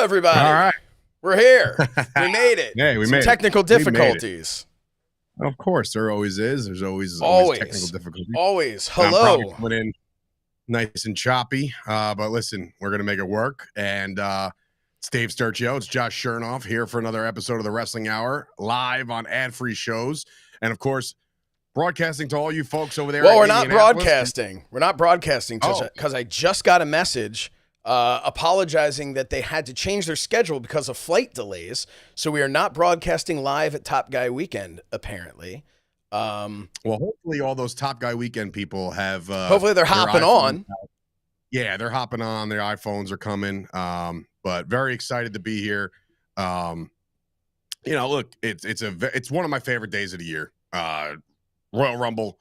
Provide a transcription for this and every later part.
everybody. All right. We're here. We made it. Yeah, we Some made it. technical We made it. difficulties. Of course, there always is. There's always technical difficulties. Always. And I'm probably Hello. coming in nice and choppy, but listen, we're gonna make it work. And it's Dave Sturchio. It's Josh Shernoff here for another episode of the Wrestling Hour, live on ad-free shows, and of course, broadcasting to all you folks over there. Well, we're in not Indianapolis. broadcasting. We're not broadcasting because I just got a message apologizing that they had to change their schedule because of flight delays. So we are not broadcasting live at Top Guy Weekend, apparently. Well, hopefully all those Top Guy Weekend people have. Hopefully they're hopping on. Yeah, they're hopping on. Their iPhones are coming. But very excited to be here. Look, it's one of my favorite days of the year. Royal Rumble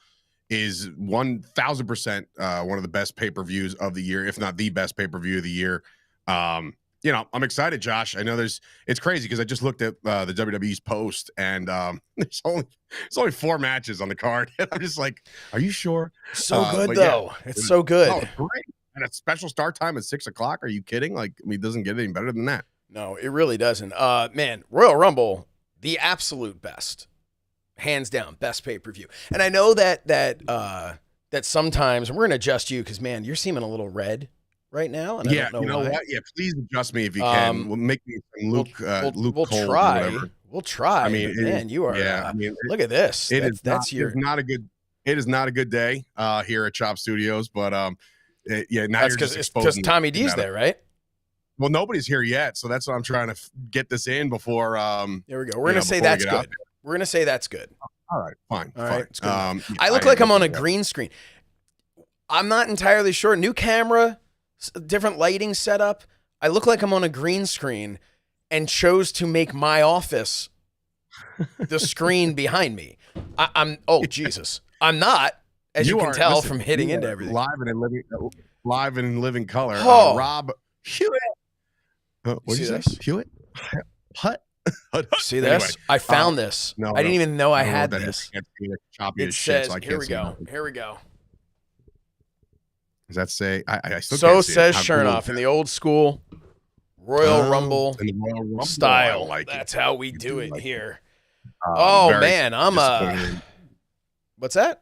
is 1,000% one of the best pay-per-views of the year, if not the best pay-per-view of the year. I'm excited, Josh. I know it's crazy because I just looked at the WWE's post and there's only 4 matches on the card. And I'm just like, are you sure? So good though. Yeah, it's so good. Oh, great. And a special start time at 6:00. Are you kidding? Like, it doesn't get any better than that. No, it really doesn't. Man, Royal Rumble, the absolute best. Hands down, best pay-per-view. And I know that sometimes, and we're going to adjust you because, man, you're seeming a little red right now. And yeah, I don't know why. what? Yeah, please adjust me if you can. We'll make me some Luke we'll Cole try. Or whatever. We'll try. I mean, man, you are. Yeah, look at this. It is not a good day here at Chop Studios, but now that's because Tommy D's there, right? Well, nobody's here yet, so that's why I'm trying to get this in before. There we go. We're gonna say that's good. We're going to say that's good. All right, fine. All right, it's good. I look like I'm on a green screen. I'm not entirely sure. New camera, different lighting setup. I look like I'm on a green screen and chose to make my office the screen behind me. Jesus. I'm not, as you can tell from hitting into everything. Live and in living color. Oh. Rob Hewitt. What did you say? Hewitt? What? See this? Anyway, I found this. I didn't even know I had this. It says, so here we go. Here we go. Does that say? I still so can't says Shernoff in the old school Royal Rumble style. That's how we do it here. Man, I'm what's that?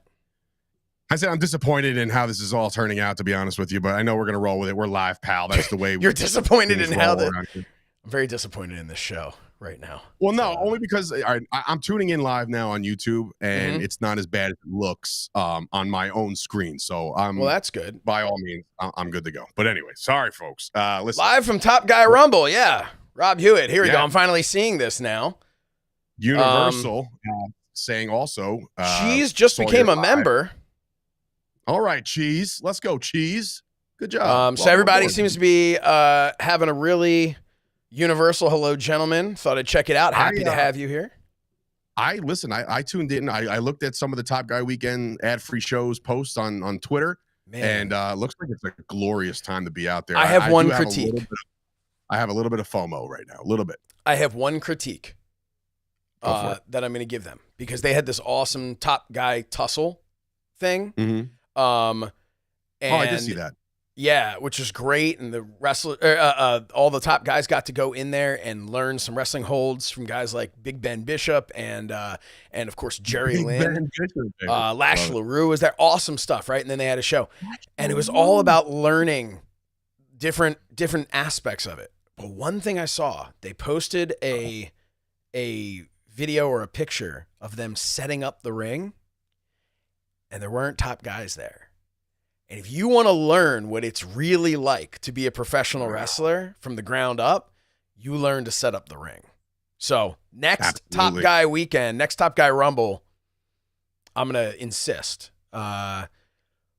I said I'm disappointed in how this is all turning out, to be honest with you, but I know we're going to roll with it. We're live, pal. That's the way You're disappointed in how I'm very disappointed in this show right now. Well, no, only because I'm tuning in live now on YouTube, and it's not as bad as it looks on my own screen. So well, that's good. By all means, I'm good to go. But anyway, sorry, folks. Listen. Live from Top Guy Rumble, yeah. Rob Hewitt, here we go. I'm finally seeing this now. Universal saying also. Cheese just became a member. All right, Cheese. Let's go, Cheese. Good job. So everybody seems to be having a really Universal hello, gentlemen. Thought I'd check it out. Happy to have you here. I tuned in. I looked at some of the Top Guy Weekend ad-free shows posts on Twitter, and looks like it's a glorious time to be out there. I have one critique. I have a little bit of FOMO right now, a little bit. I have one critique that I'm going to give them because they had this awesome Top Guy tussle thing. Mm-hmm. I did see that. Yeah, which is great, and the all the top guys got to go in there and learn some wrestling holds from guys like Big Ben Bishop and of course Jerry Lynn, Lash LaRue was there. Awesome stuff, right? And then they had a show, and it was all about learning different aspects of it. But one thing I saw, they posted a video or a picture of them setting up the ring, and there weren't top guys there. And if you want to learn what it's really like to be a professional wrestler from the ground up, you learn to set up the ring. So next Top Guy Weekend, next Top Guy Rumble, I'm going to insist.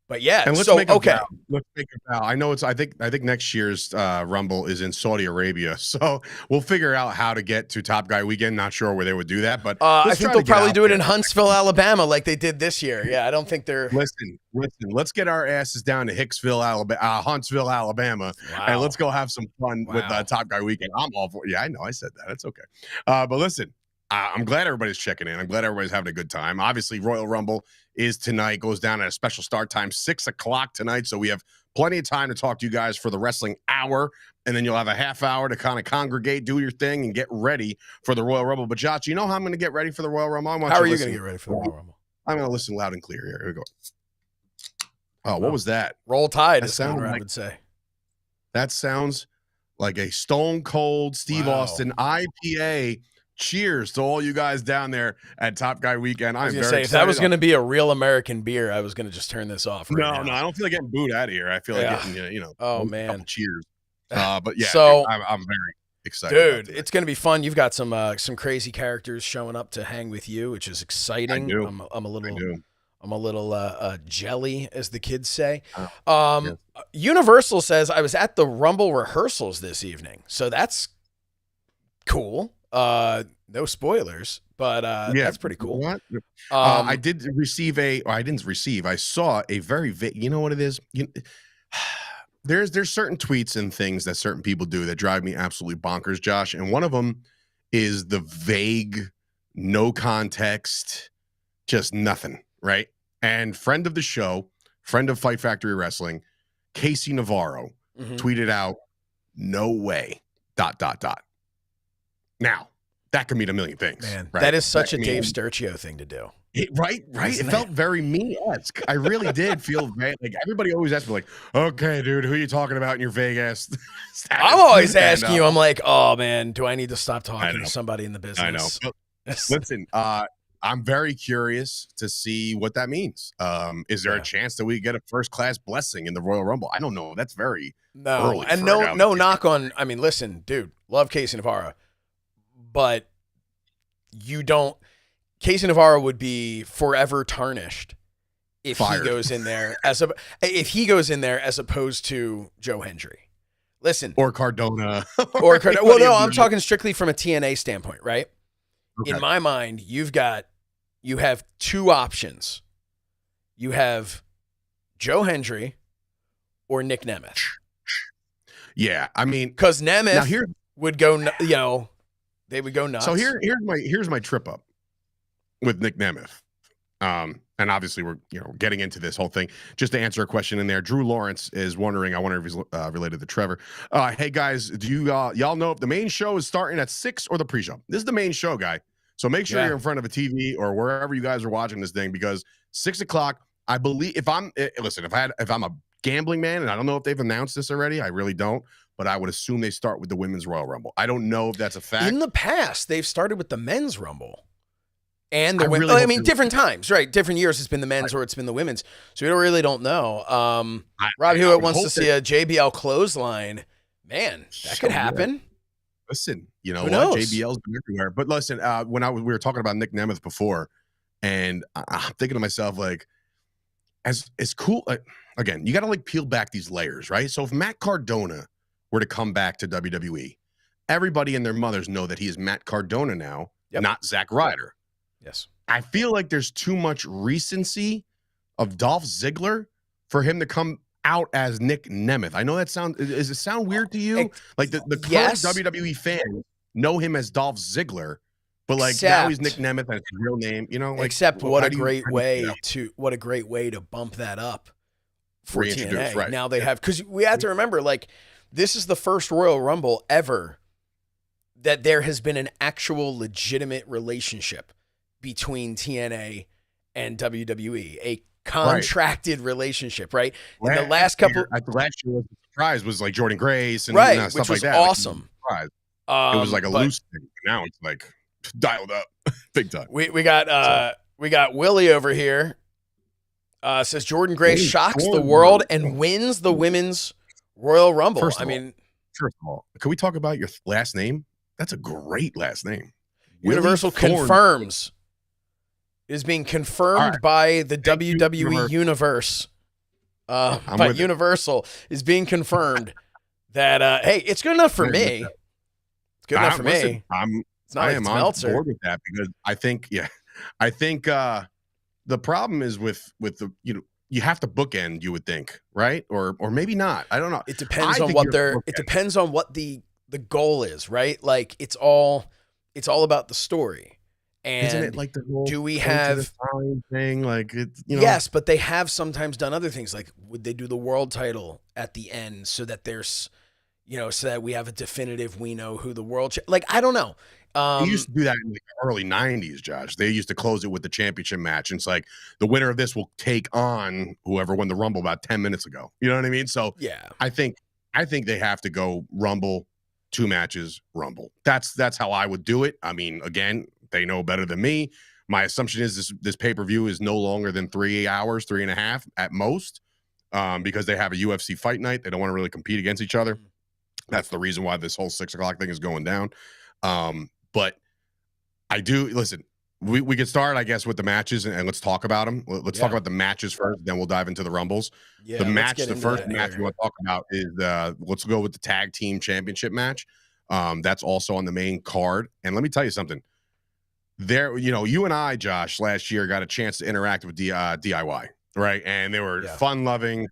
But yeah, and let's make a vow. Let's make a vow. I know I think next year's Rumble is in Saudi Arabia, so we'll figure out how to get to Top Guy Weekend. Not sure where they would do that, but I think they'll probably do it in Huntsville, Alabama, like they did this year. Yeah, I don't think they're. Listen. Let's get our asses down to Huntsville, Alabama, and let's go have some fun with Top Guy Weekend. I'm all for. Yeah, I know I said that. It's okay. But listen, I'm glad everybody's checking in. I'm glad everybody's having a good time. Obviously, Royal Rumble is tonight, goes down at a special start time, 6 o'clock tonight. So we have plenty of time to talk to you guys for the wrestling hour. And then you'll have a half hour to kind of congregate, do your thing, and get ready for the Royal Rumble. But Josh, you know how I'm going to get ready for the Royal Rumble? How are you going to get ready for the Royal Rumble? I'm going to listen loud and clear here. Here we go. Oh, what was that? Roll Tide, as Conrad would say. That sounds like a Stone Cold Steve Austin IPA. Cheers to all you guys down there at Top Guy Weekend. I'm very excited. If that was going to be a real American beer, I was going to just turn this off right now. No, I don't feel like getting booed out of here. I feel like getting, oh, man. A couple cheers. But yeah, so, dude, I'm very excited. Dude, it's going to be fun. You've got some crazy characters showing up to hang with you, which is exciting. I'm a little jelly, as the kids say. Yes. Universal says I was at the Rumble rehearsals this evening, so that's cool. No spoilers, but that's pretty cool. What? I did receive I saw a very you know what it is? There's certain tweets and things that certain people do that drive me absolutely bonkers, Josh. And one of them is the vague, no context, just nothing, right? And friend of the show, friend of Fight Factory Wrestling, Casey Navarro, tweeted out, "No way, ... Now, that could mean a million things. Man, right? That is such a Dave Sturchio thing to do. Right. It felt very me-esque. I really did feel like everybody always asks me, like, okay, dude, who are you talking about in your Vegas? I'm always asking you, I'm like, oh, man, do I need to stop talking to somebody in the business? I know. Listen, I'm very curious to see what that means. Is there a chance that we get a first-class blessing in the Royal Rumble? I don't know. That's very early. And no knock on, I mean, listen, dude, love Casey Navarro, but Casey Navarro would be forever tarnished if he goes in there as opposed to Joe Hendry. Listen, or Cardona, Well, no, I'm talking strictly from a TNA standpoint, right? Okay. In my mind, you have two options. You have Joe Hendry or Nick Nemeth. Yeah, I mean, because Nemeth would go, they would go nuts. So here's my trip up with Nick Nemeth. And obviously we're getting into this whole thing. Just to answer a question in there, Drew Lawrence is wondering, I wonder if he's related to Trevor. Hey guys, do you y'all know if the main show is starting at 6 or the pre-show? This is the main show, guy. So make sure you're in front of a TV or wherever you guys are watching this thing, because 6 o'clock, I believe, if I'm a gambling man, and I don't know if they've announced this already, I really don't, but I would assume they start with the Women's Royal Rumble. I don't know if that's a fact. In the past, they've started with the Men's Rumble. And the women, I mean, different times, right? Different years, it's been the men's or it's been the women's. So we really don't know. Rob Hewitt wants to see a JBL clothesline. Man, that could happen. Listen, JBL's been everywhere. But listen, when we were talking about Nick Nemeth before, and I'm thinking to myself, like, as cool. Again, you got to peel back these layers, right? So if Matt Cardona were to come back to WWE, everybody and their mothers know that he is Matt Cardona now, not Zack Ryder. Yes. I feel like there's too much recency of Dolph Ziggler for him to come out as Nick Nemeth. I know does it sound weird to you? Like the current WWE fans know him as Dolph Ziggler, but now he's Nick Nemeth and it's his real name, except what a great way to bump that up for TNA. Right. Now they have, because we have to remember, this is the first Royal Rumble ever that there has been an actual legitimate relationship between TNA and WWE, a contracted relationship, right? In the last couple, the last year was a surprise was Jordan Grace and stuff which was like that. awesome. It was a loose thing. Now it's dialed up big time. We got Willie over here. Says Jordan Grace shocks the world and wins the Women's Royal Rumble. First of all, can we talk about your last name? That's a great last name. Universal confirms. Is being confirmed by the WWE Universe. But Universal is being confirmed that, hey, it's good enough for me. It's good enough for me. It's not on board with that, because I think the problem is with the, you have to bookend, you would think, right? Or maybe not. I don't know. It depends on what the goal is, right? It's all about the story. And isn't it like the whole do we have thing? Like it's yes, but they have sometimes done other things. Like would they do the world title at the end so that there's so that we have a definitive, we know who the world like I don't know. They used to do that in the early 90s, Josh. They used to close it with the championship match. And it's like the winner of this will take on whoever won the Rumble about 10 minutes ago. You know what I mean? So yeah, I think they have to go Rumble, 2 matches, Rumble. That's how I would do it. I mean, again, they know better than me. My assumption is this pay-per-view is no longer than 3 hours, 3.5 at most, because they have a UFC fight night. They don't want to really compete against each other. That's the reason why this whole 6 o'clock thing is going down. But I do listen. We could start, I guess, with the matches and let's talk about them. Let's talk about the matches first, then we'll dive into the Rumbles. Yeah, the first match we want to talk about is let's go with the tag team championship match. That's also on the main card. And let me tell you something. There, you and I, Josh, last year got a chance to interact with DIY, right? And they were fun-loving,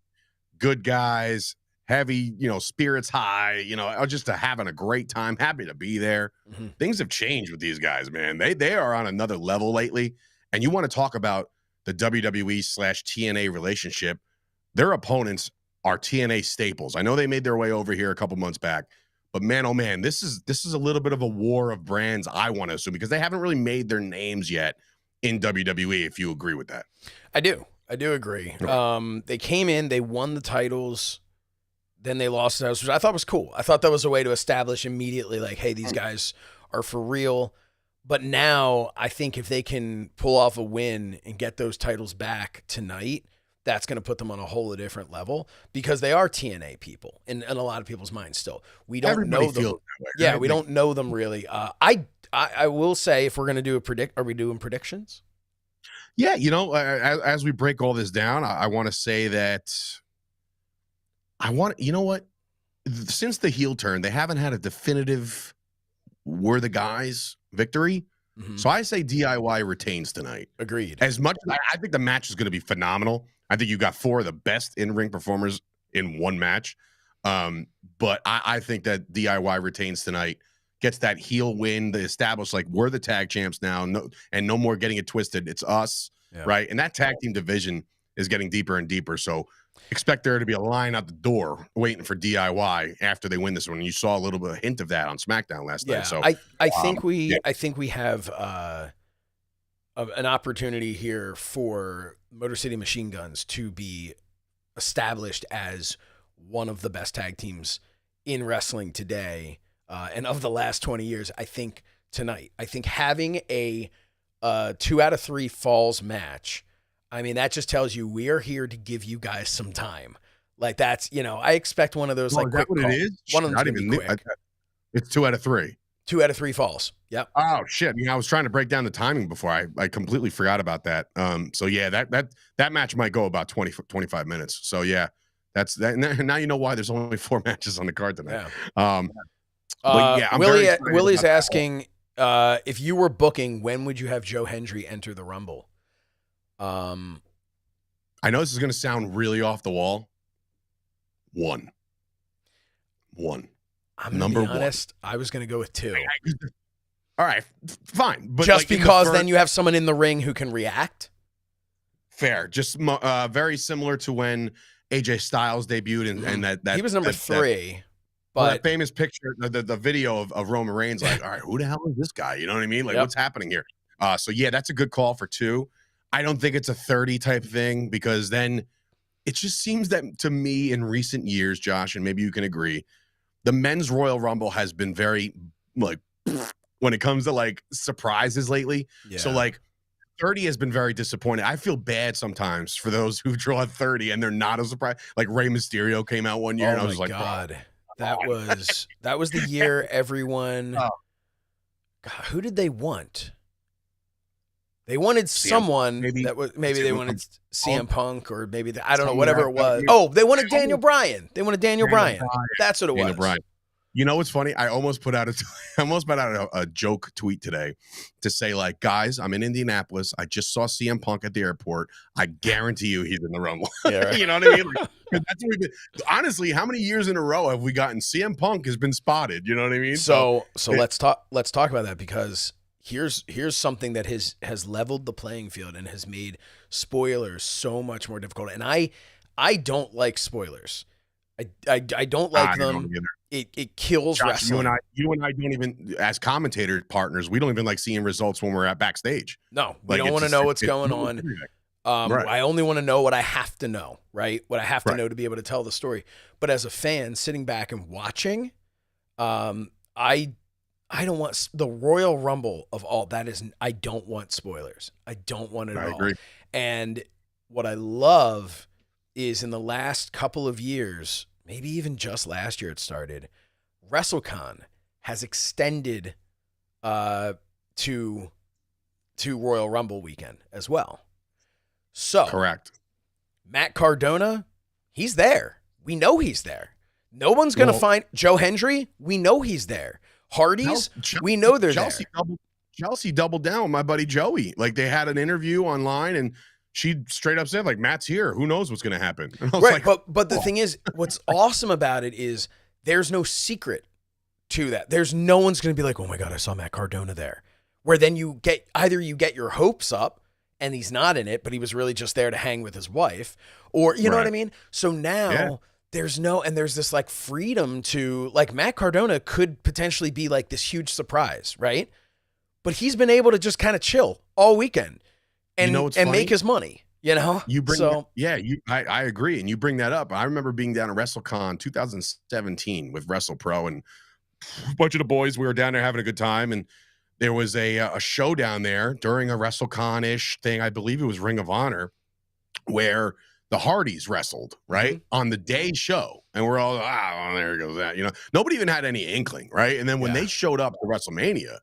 good guys. Heavy, spirits high, just having a great time. Happy to be there. Mm-hmm. Things have changed with these guys, man. They are on another level lately. And you want to talk about the WWE/TNA relationship. Their opponents are TNA staples. I know they made their way over here a couple months back, but man, oh man, this is a little bit of a war of brands, I want to assume, because they haven't really made their names yet in WWE, if you agree with that. I do agree. Right. They came in, they won the titles. Then they lost the house, which I thought was cool. I thought that was a way to establish immediately, like, hey, these guys are for real. But now I think if they can pull off a win and get those titles back tonight, that's going to put them on a whole different level because they are TNA people in a lot of people's minds still. We don't know them. Yeah, we don't know them really. I will say if we're going to do are we doing predictions? Yeah, as we break all this down, I want to say that since the heel turn, they haven't had a definitive we're the guys victory. Mm-hmm. So I say DIY retains tonight. Agreed. As much as I think the match is going to be phenomenal. I think you got 4 of the best in-ring performers in one match. But I think that DIY retains tonight, gets that heel win, the established, like, we're the tag champs now, no more getting it twisted. It's us, right? And that tag team division is getting deeper and deeper. So expect there to be a line out the door waiting for DIY after they win this one. You saw a little bit of hint of that on SmackDown last night. So I think we have an opportunity here for Motor City Machine Guns to be established as one of the best tag teams in wrestling today and of the last 20 years. I think tonight, having a 2 out of 3 falls match, I mean, that just tells you we are here to give you guys some time. Like that's, I expect one of those like quick calls. It is? One of them's gonna be quick. It's 2 out of 3. 2 out of 3 falls. Yep. Oh shit! I was trying to break down the timing before. I completely forgot about that. So yeah, that match might go about 25 minutes. So yeah, that's that. Now you know why there's only 4 matches on the card tonight. Yeah. But yeah, Willie's asking if you were booking, when would you have Joe Hendry enter the Rumble? I know this is going to sound really off the wall. 1. I'm going to be honest. I was going to go with 2. All right, fine. But just because then you have someone in the ring who can react. Fair. Just very similar to when AJ Styles debuted and that he was number 3. But that famous picture, the video of Roman Reigns, like, all right, who the hell is this guy? You know what I mean? Like, what's happening here? So yeah, that's a good call for 2. I don't think it's a 30 type thing because then it just seems that to me in recent years, Josh, and maybe you can agree, the men's Royal Rumble has been very like when it comes to like surprises lately. Yeah. So like 30 has been very disappointing. I feel bad sometimes for those who draw 30 and they're not a surprise. Like Rey Mysterio came out one year and I was like, God, that was the year everyone. God, who did they want? They wanted someone that was maybe they wanted CM Punk or maybe I don't know, whatever it was. Oh, they wanted Daniel Bryan. Daniel Bryan. That's what it was. Bryan. You know what's funny? I almost put out a joke tweet today to say, like, guys, I'm in Indianapolis. I just saw CM Punk at the airport. I guarantee you he's in the Rumble. Yeah, right. You know what I mean? Like, that's what we've been. Honestly, how many years in a row have we gotten CM Punk has been spotted? You know what I mean? So let's talk about that because here's something that has leveled the playing field and has made spoilers so much more difficult. And I don't like spoilers. I don't like them. It kills Josh, wrestling. You and I don't even, as commentator partners, we don't even like seeing results when we're at backstage. No, we don't want to know what's going on. Right. I only want to know what I have to know, right? What I have to know to be able to tell the story. But as a fan, sitting back and watching, I don't want the Royal Rumble of all that is. I don't want spoilers. I don't want it at all. I agree. And what I love is in the last couple of years, maybe even just last year it started, WrestleCon has extended to Royal Rumble weekend as well. So correct. Matt Cardona, he's there. We know he's there. No one's going to find Joe Hendry. We know he's there. Hardys, we know they're there. Chelsea doubled down with my buddy Joey. Like they had an interview online and she straight up said, like, Matt's here. Who knows what's going to happen? Right, like, but the thing is, what's awesome about it is there's no secret to that. There's no one's going to be like, oh my God, I saw Matt Cardona there. Where then you get your hopes up and he's not in it, but he was really just there to hang with his wife. Or, you know what I mean? So now there's this like freedom to, like, Matt Cardona could potentially be like this huge surprise, right? But he's been able to just kind of chill all weekend. And, make his money, you know? I agree. And you bring that up. I remember being down at WrestleCon 2017 with WrestlePro and a bunch of the boys. We were down there having a good time. And there was a show down there during a WrestleCon-ish thing. I believe it was Ring of Honor, where the Hardys wrestled, right? Mm-hmm. On the day show. And we're all, there goes that. You know, nobody even had any inkling, right? And then when they showed up to WrestleMania,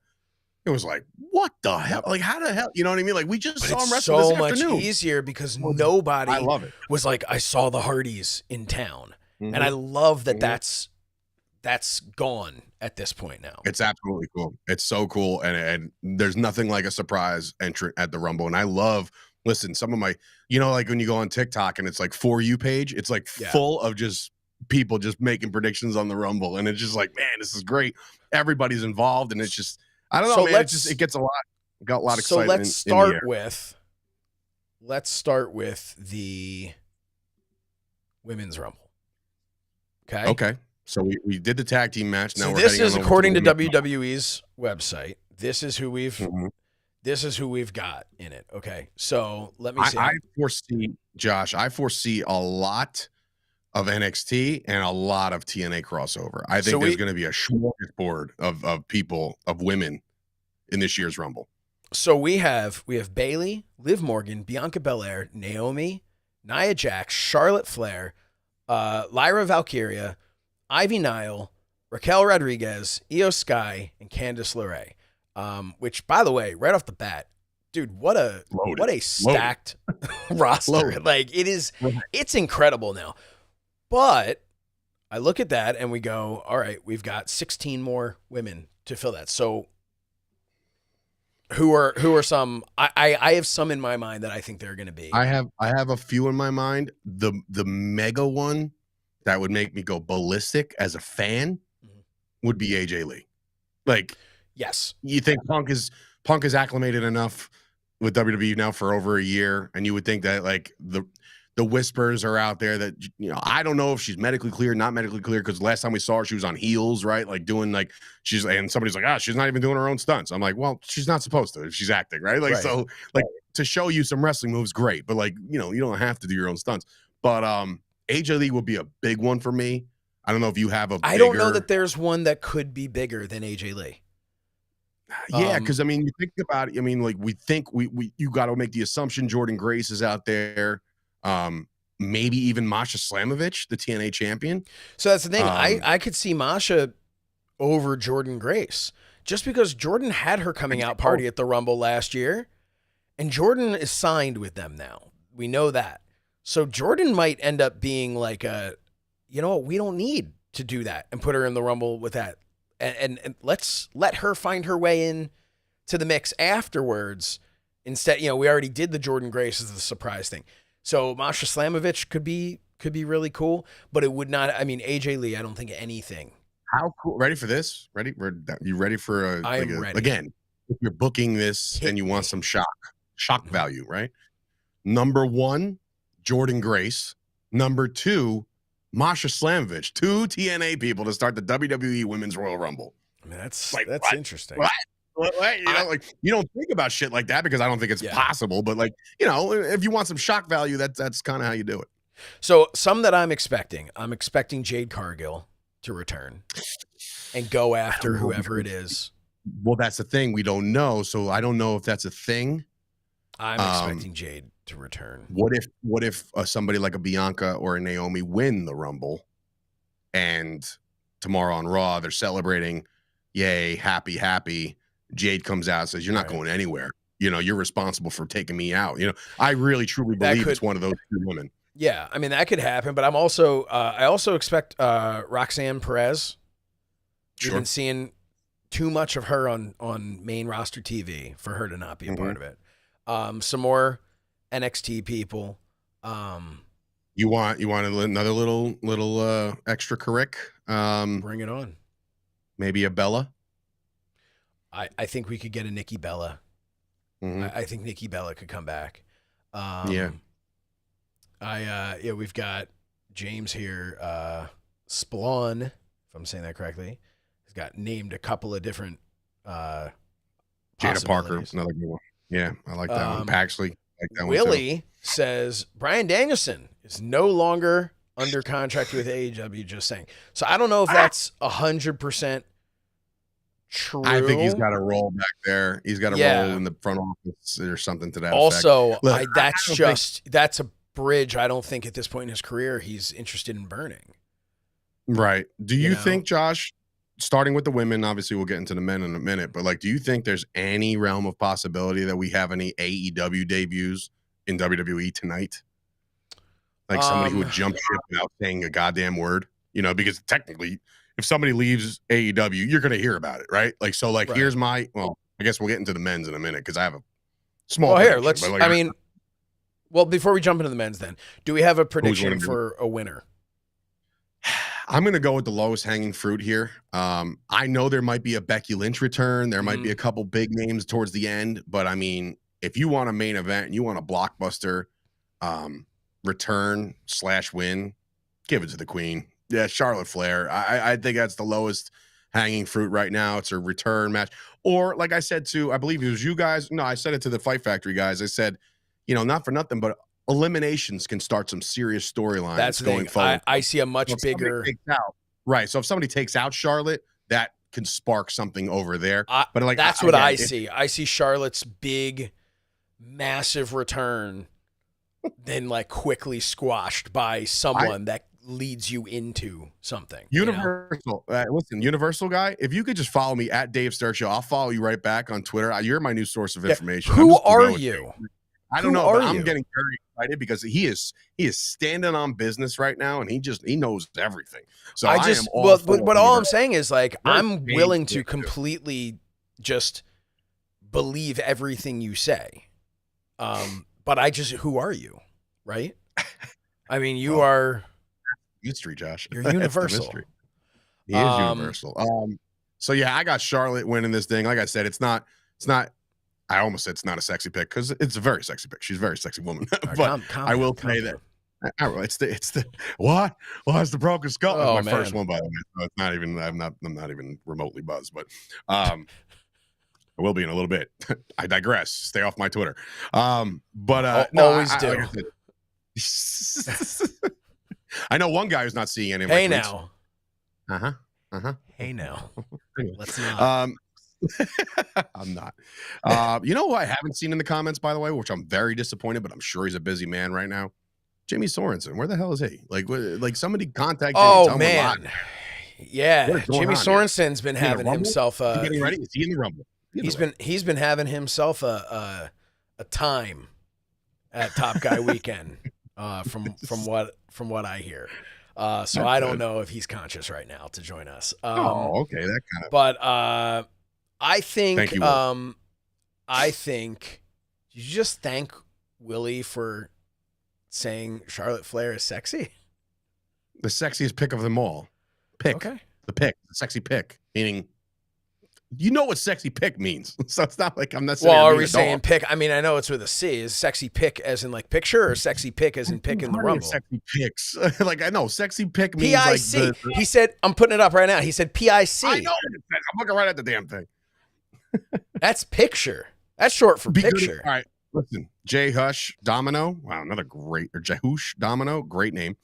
it was like, what the hell? Like, how the hell? You know what I mean? Like, we just saw him wrestle this afternoon. So much easier because nobody was like, I saw the Hardys in town. Mm-hmm. And I love that that's gone at this point now. It's absolutely cool. It's so cool. And there's nothing like a surprise entrant at the Rumble. And I love, listen, some of my, you know, like when you go on TikTok and it's like For You page, it's like full of just people just making predictions on the Rumble. And it's just like, man, this is great. Everybody's involved. And it's just, I don't know, man. It gets a lot of excitement. So let's start with the Women's Rumble. Okay. So we did the tag team match. Now so this is according to WWE's website. This is who we've got in it. Okay. So let me see. I foresee a lot of NXT and a lot of TNA crossover. I think there's going to be a smorgasbord of people, of women in this year's Rumble. So we have Bayley, Liv Morgan, Bianca Belair, Naomi, Nia Jax, Charlotte Flair, Lyra Valkyria, Ivy Nile, Raquel Rodriguez, Io Sky, and Candice LeRae. Which, by the way, right off the bat, dude, what a stacked roster. Loaded. Like it's incredible now. But I look at that and we go, all right, we've got 16 more women to fill that. So who are some? I have some in my mind that I think they're going to be. I have a few in my mind. The mega one that would make me go ballistic as a fan would be AJ Lee. Like, yes, you think Punk is acclimated enough with WWE now for over a year, and you would think that like the whispers are out there that, you know, I don't know if she's medically clear, not medically clear, because last time we saw her, she was on heels, right? Like doing like and somebody's like, she's not even doing her own stunts. I'm like, well, she's not supposed to if she's acting, right? Like, so like to show you some wrestling moves, great, but like, you know, you don't have to do your own stunts. But AJ Lee would be a big one for me. I don't know if you have a bigger... I don't know that there's one that could be bigger than AJ Lee. Yeah, because I mean, you think about it. I mean, like we think you got to make the assumption Jordan Grace is out there. Maybe even Masha Slamovich, the TNA champion. So that's the thing. I could see Masha over Jordan Grace just because Jordan had her coming out party at the Rumble last year, and Jordan is signed with them now. We know that. So Jordan might end up being like you know what, we don't need to do that and put her in the Rumble with that. And let's let her find her way in to the mix afterwards. Instead, you know, we already did the Jordan Grace as the surprise thing. So Masha Slamovich could be really cool, but it would not. I mean, AJ Lee, I don't think anything. How cool! Ready for this? Ready? You ready for I am ready. Again, if you're booking this and you want some shock value, right? Number 1, Jordan Grace. Number 2, Masha Slamovich. 2 TNA people to start the WWE Women's Royal Rumble. I mean, that's what? Interesting. What? You know, like, you don't think about shit like that because I don't think it's possible. But like, you know, if you want some shock value, that's kind of how you do it. So some that I'm expecting Jade Cargill to return and go after whoever it is. Well, that's the thing. We don't know. So I don't know if that's a thing. I'm expecting Jade to return. What if somebody like a Bianca or a Naomi win the Rumble, and tomorrow on Raw they're celebrating, yay, happy. Jade comes out and says, "You're not going anywhere. You know, you're responsible for taking me out." You know, I really truly believe it's one of those 2 women. Yeah, I mean that could happen, but I also expect Roxanne Perez. We've been seeing too much of her on main roster TV for her to not be a part of it. Some more NXT people. You want another little extra curric? Bring it on. Maybe a Bella. I think we could get a Nikki Bella. I think Nikki Bella could come back. We've got James here. Splawn, if I'm saying that correctly, he's got named a couple of different. Jada Parker, another good one. Yeah, I like that one. Paxley, like that Willie one too. Says Bryan Danielson is no longer under contract with AEW. Just saying. So I don't know if that's 100% true. I think he's got a role back there. He's got a role in the front office or something to that also, effect. Look, that's a bridge. I don't think at this point in his career he's interested in burning. Right. Do you think, Josh, starting with the women, obviously we'll get into the men in a minute, but like, do you think there's any realm of possibility that we have any AEW debuts in WWE tonight? Like somebody who would jump ship without saying a goddamn word, you know, because technically if somebody leaves AEW, you're going to hear about it, right? Like, so like, here's I guess we'll get into the men's in a minute because I have a small. Well, here, well, before we jump into the men's, then, do we have a prediction for a winner? I'm going to go with the lowest hanging fruit here. I know there might be a Becky Lynch return. There might be a couple big names towards the end, but I mean, if you want a main event and you want a blockbuster return / win, give it to the queen. Yeah, Charlotte Flair. I think that's the lowest hanging fruit right now. It's a return match. Or like I said to, I believe it was you guys. No, I said it to the Fight Factory guys. I said, you know, not for nothing, but eliminations can start some serious storylines going forward. I see a much bigger. Right. So if somebody takes out Charlotte, that can spark something over there. But like that's what I see. I see Charlotte's big, massive return, then like quickly squashed by someone that leads you into something. Universal. Listen, Universal guy, if you could just follow me at Dave Sturchio, I'll follow you right back on Twitter. You're my new source of information. Who are you? I don't know, but I'm getting very excited because he is standing on business right now, and he knows everything. So but all I'm saying is like I'm willing to completely just believe everything you say. But who are you? Right? I mean, you are mystery, Josh. You're universal. He is universal. So yeah, I got Charlotte winning this thing. Like I said, it's not. I almost said it's not a sexy pick because it's a very sexy pick. She's a very sexy woman. But I will say that it's the what? Well, it's the broken skull. That's my first one, by the way. So it's not even. I'm not even remotely buzzed, but I will be in a little bit. I digress. Stay off my Twitter. But always do. I know one guy who's not seeing any of my tweets. Hey now. Let's not. I'm not. You know who I haven't seen in the comments, by the way, which I'm very disappointed, but I'm sure he's a busy man right now. Jimmy Sorensen. Where the hell is he? Like somebody contact Jimmy. Oh man. Yeah. Jimmy Sorensen's been having himself is he getting ready? Is he in the Rumble? He's been having himself a time at Top Guy Weekend, from what I hear. So I don't know if he's conscious right now to join us. Okay, that kind of. But I think. Thank you, I think. Did you just thank Willie for saying Charlotte Flair is sexy? The sexiest pick of them all. Okay. The pick. The sexy pick. Meaning You know what sexy pick means, so it's not like I'm necessarily. Well, are we saying pick? I mean, I know it's with a C. Is sexy pick as in like picture, or sexy pick as in pick in the Rumble? Sexy picks. Like I know sexy pick means PIC. Like he said, I'm putting it up right now. He said PIC. I know. I'm looking right at the damn thing. That's picture. That's short for picture. All right. Listen, Jay Hush, Domino. Wow, another great, or Jehush Domino, great name.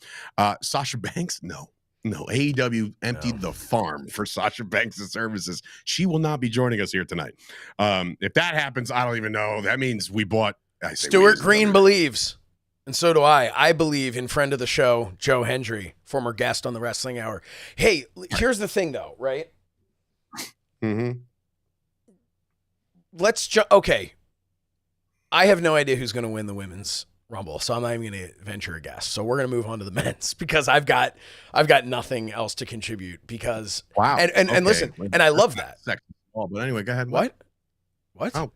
Sasha Banks, no. AEW emptied the farm for Sasha Banks' services. She will not be joining us here tonight. If that happens, I don't even know. That means we bought. Stuart Green believes, and so do I. I believe in friend of the show, Joe Hendry, former guest on the Wrestling Hour. Hey, here's the thing, though, right? Mm-hmm. Okay. I have no idea who's going to win the women's Rumble, so I'm not even going to venture a guess. So we're going to move on to the men's because I've got nothing else to contribute because wow. And listen, and I love that. But anyway, go ahead. What? Oh,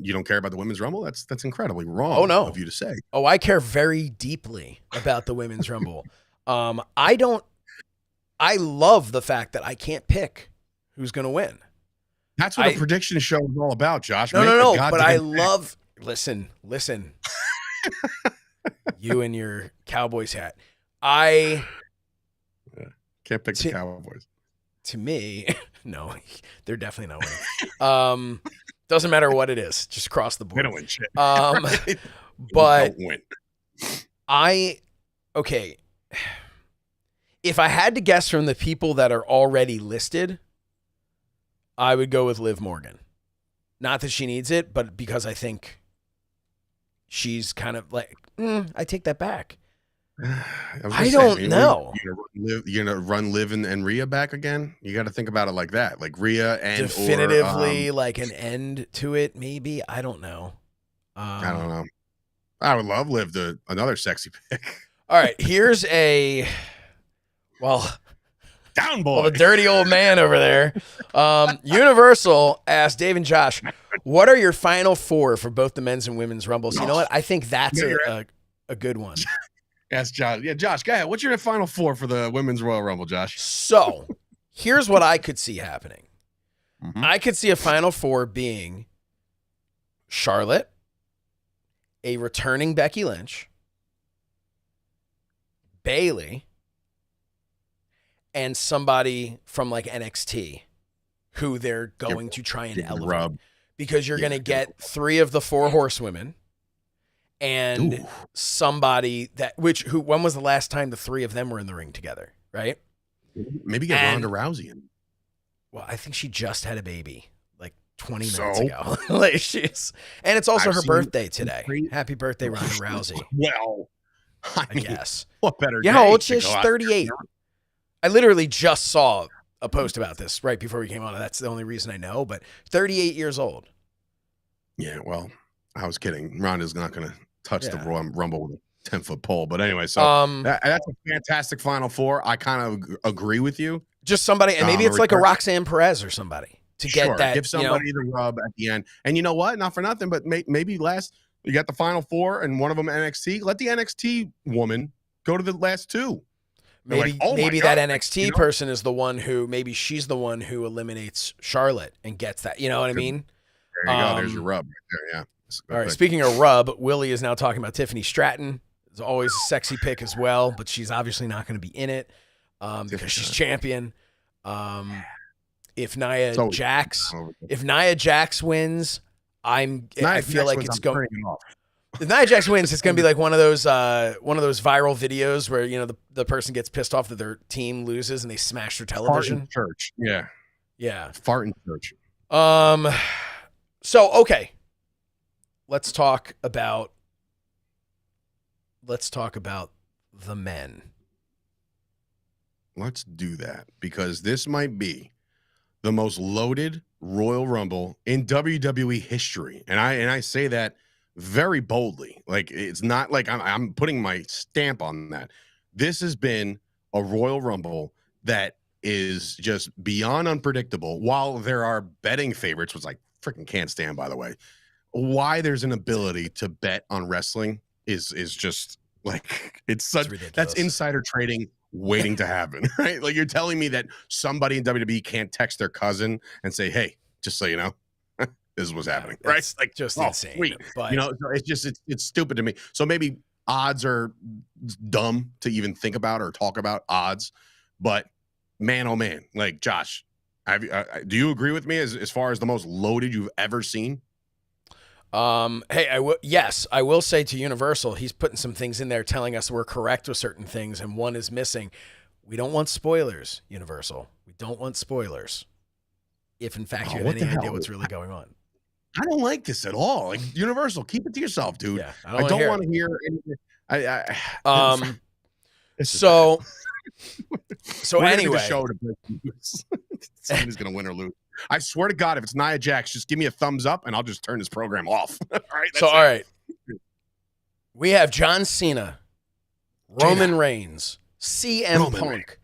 you don't care about the women's Rumble? That's incredibly wrong of you to say. Oh, I care very deeply about the women's Rumble. I love the fact that I can't pick who's going to win. That's what a prediction show is all about, Josh. No. But I love. Listen. You and your Cowboys hat. I can't pick the Cowboys. To me, no, they're definitely not winning. Doesn't matter what it is, just across the board. They don't win shit. But don't win. Okay. If I had to guess from the people that are already listed, I would go with Liv Morgan. Not that she needs it, but because I think she's kind of like, I take that back. I don't know. You're gonna run Liv and Rhea back again? You got to think about it like that, like Rhea and definitively like an end to it. Maybe I don't know. I don't know. I would love Liv to another sexy pick. All right, here's a down boy. The dirty old man over there. Universal asked Dave and Josh, what are your final four for both the men's and women's Rumbles? You know what? I think that's a good one. Ask Josh. Yeah, Josh, go ahead. What's your final four for the women's Royal Rumble, Josh? So here's what I could see happening. Mm-hmm. I could see a final four being Charlotte, a returning Becky Lynch, Bayley, and somebody from like NXT who they're going to try and elevate. Because you're going to get three of the four horsewomen and somebody when was the last time the three of them were in the ring together, right? Maybe get Ronda Rousey in. Well, I think she just had a baby like 20 minutes ago. And it's also her birthday today. Happy birthday, Ronda Rousey. Well, I guess. What better? Yeah, how old is she? She's 38. I literally just saw a post about this right before we came on. That's the only reason I know, but 38 years old. Yeah, well, I was kidding. Ronda's not going to touch the Royal Rumble with a 10-foot pole. But anyway, so that's a fantastic final four. I kind of agree with you. Just somebody, and maybe it's like a Roxanne Perez or somebody to get that. Give somebody the rub at the end. And you know what? Not for nothing, but maybe you got the final four and one of them NXT. Let the NXT woman go to the last two. Maybe that NXT person is the one who, maybe she's the one who eliminates Charlotte and gets that. You know what I mean? There you go. There's your rub right there. Yeah. All right. Speaking of rub, Willie is now talking about Tiffany Stratton. It's always a sexy pick as well, but she's obviously not going to be in it because she's champion. If Nia Jax wins, I feel like it's going. If Nia Jax wins, it's going to be like one of those viral videos where, you know, the person gets pissed off that their team loses and they smash their television. Fart in church. Yeah. Yeah. Fart in church. So, okay. Let's talk about the men. Let's do that because this might be the most loaded Royal Rumble in WWE history. And I say that very boldly. Like, it's not like I'm putting my stamp on that. This has been a Royal Rumble that is just beyond unpredictable. While there are betting favorites, which I freaking can't stand, by the way, why there's an ability to bet on wrestling is just like, it's such, that's insider trading waiting to happen, right? Like, you're telling me that somebody in WWE can't text their cousin and say, "Hey, just so you know, this is what's happening," right? It's like, just oh, insane. sweet. But So it's stupid to me. So maybe odds are dumb to even think about or talk about odds, but man, oh man, like, Josh, do you agree with me as far as the most loaded you've ever seen? Hey, yes, I will say to Universal, he's putting some things in there telling us we're correct with certain things, and one is missing. We don't want spoilers, Universal. We don't want spoilers. If in fact you have any idea what's really going on. I don't like this at all. Like, Universal, keep it to yourself, dude. Yeah, I don't want to hear anything. So anyway, show to somebody's gonna win or lose. I swear to God, if it's Nia Jax, just give me a thumbs up and I'll just turn this program off. All right. All right. We have John Cena, Roman Reigns, CM Punk,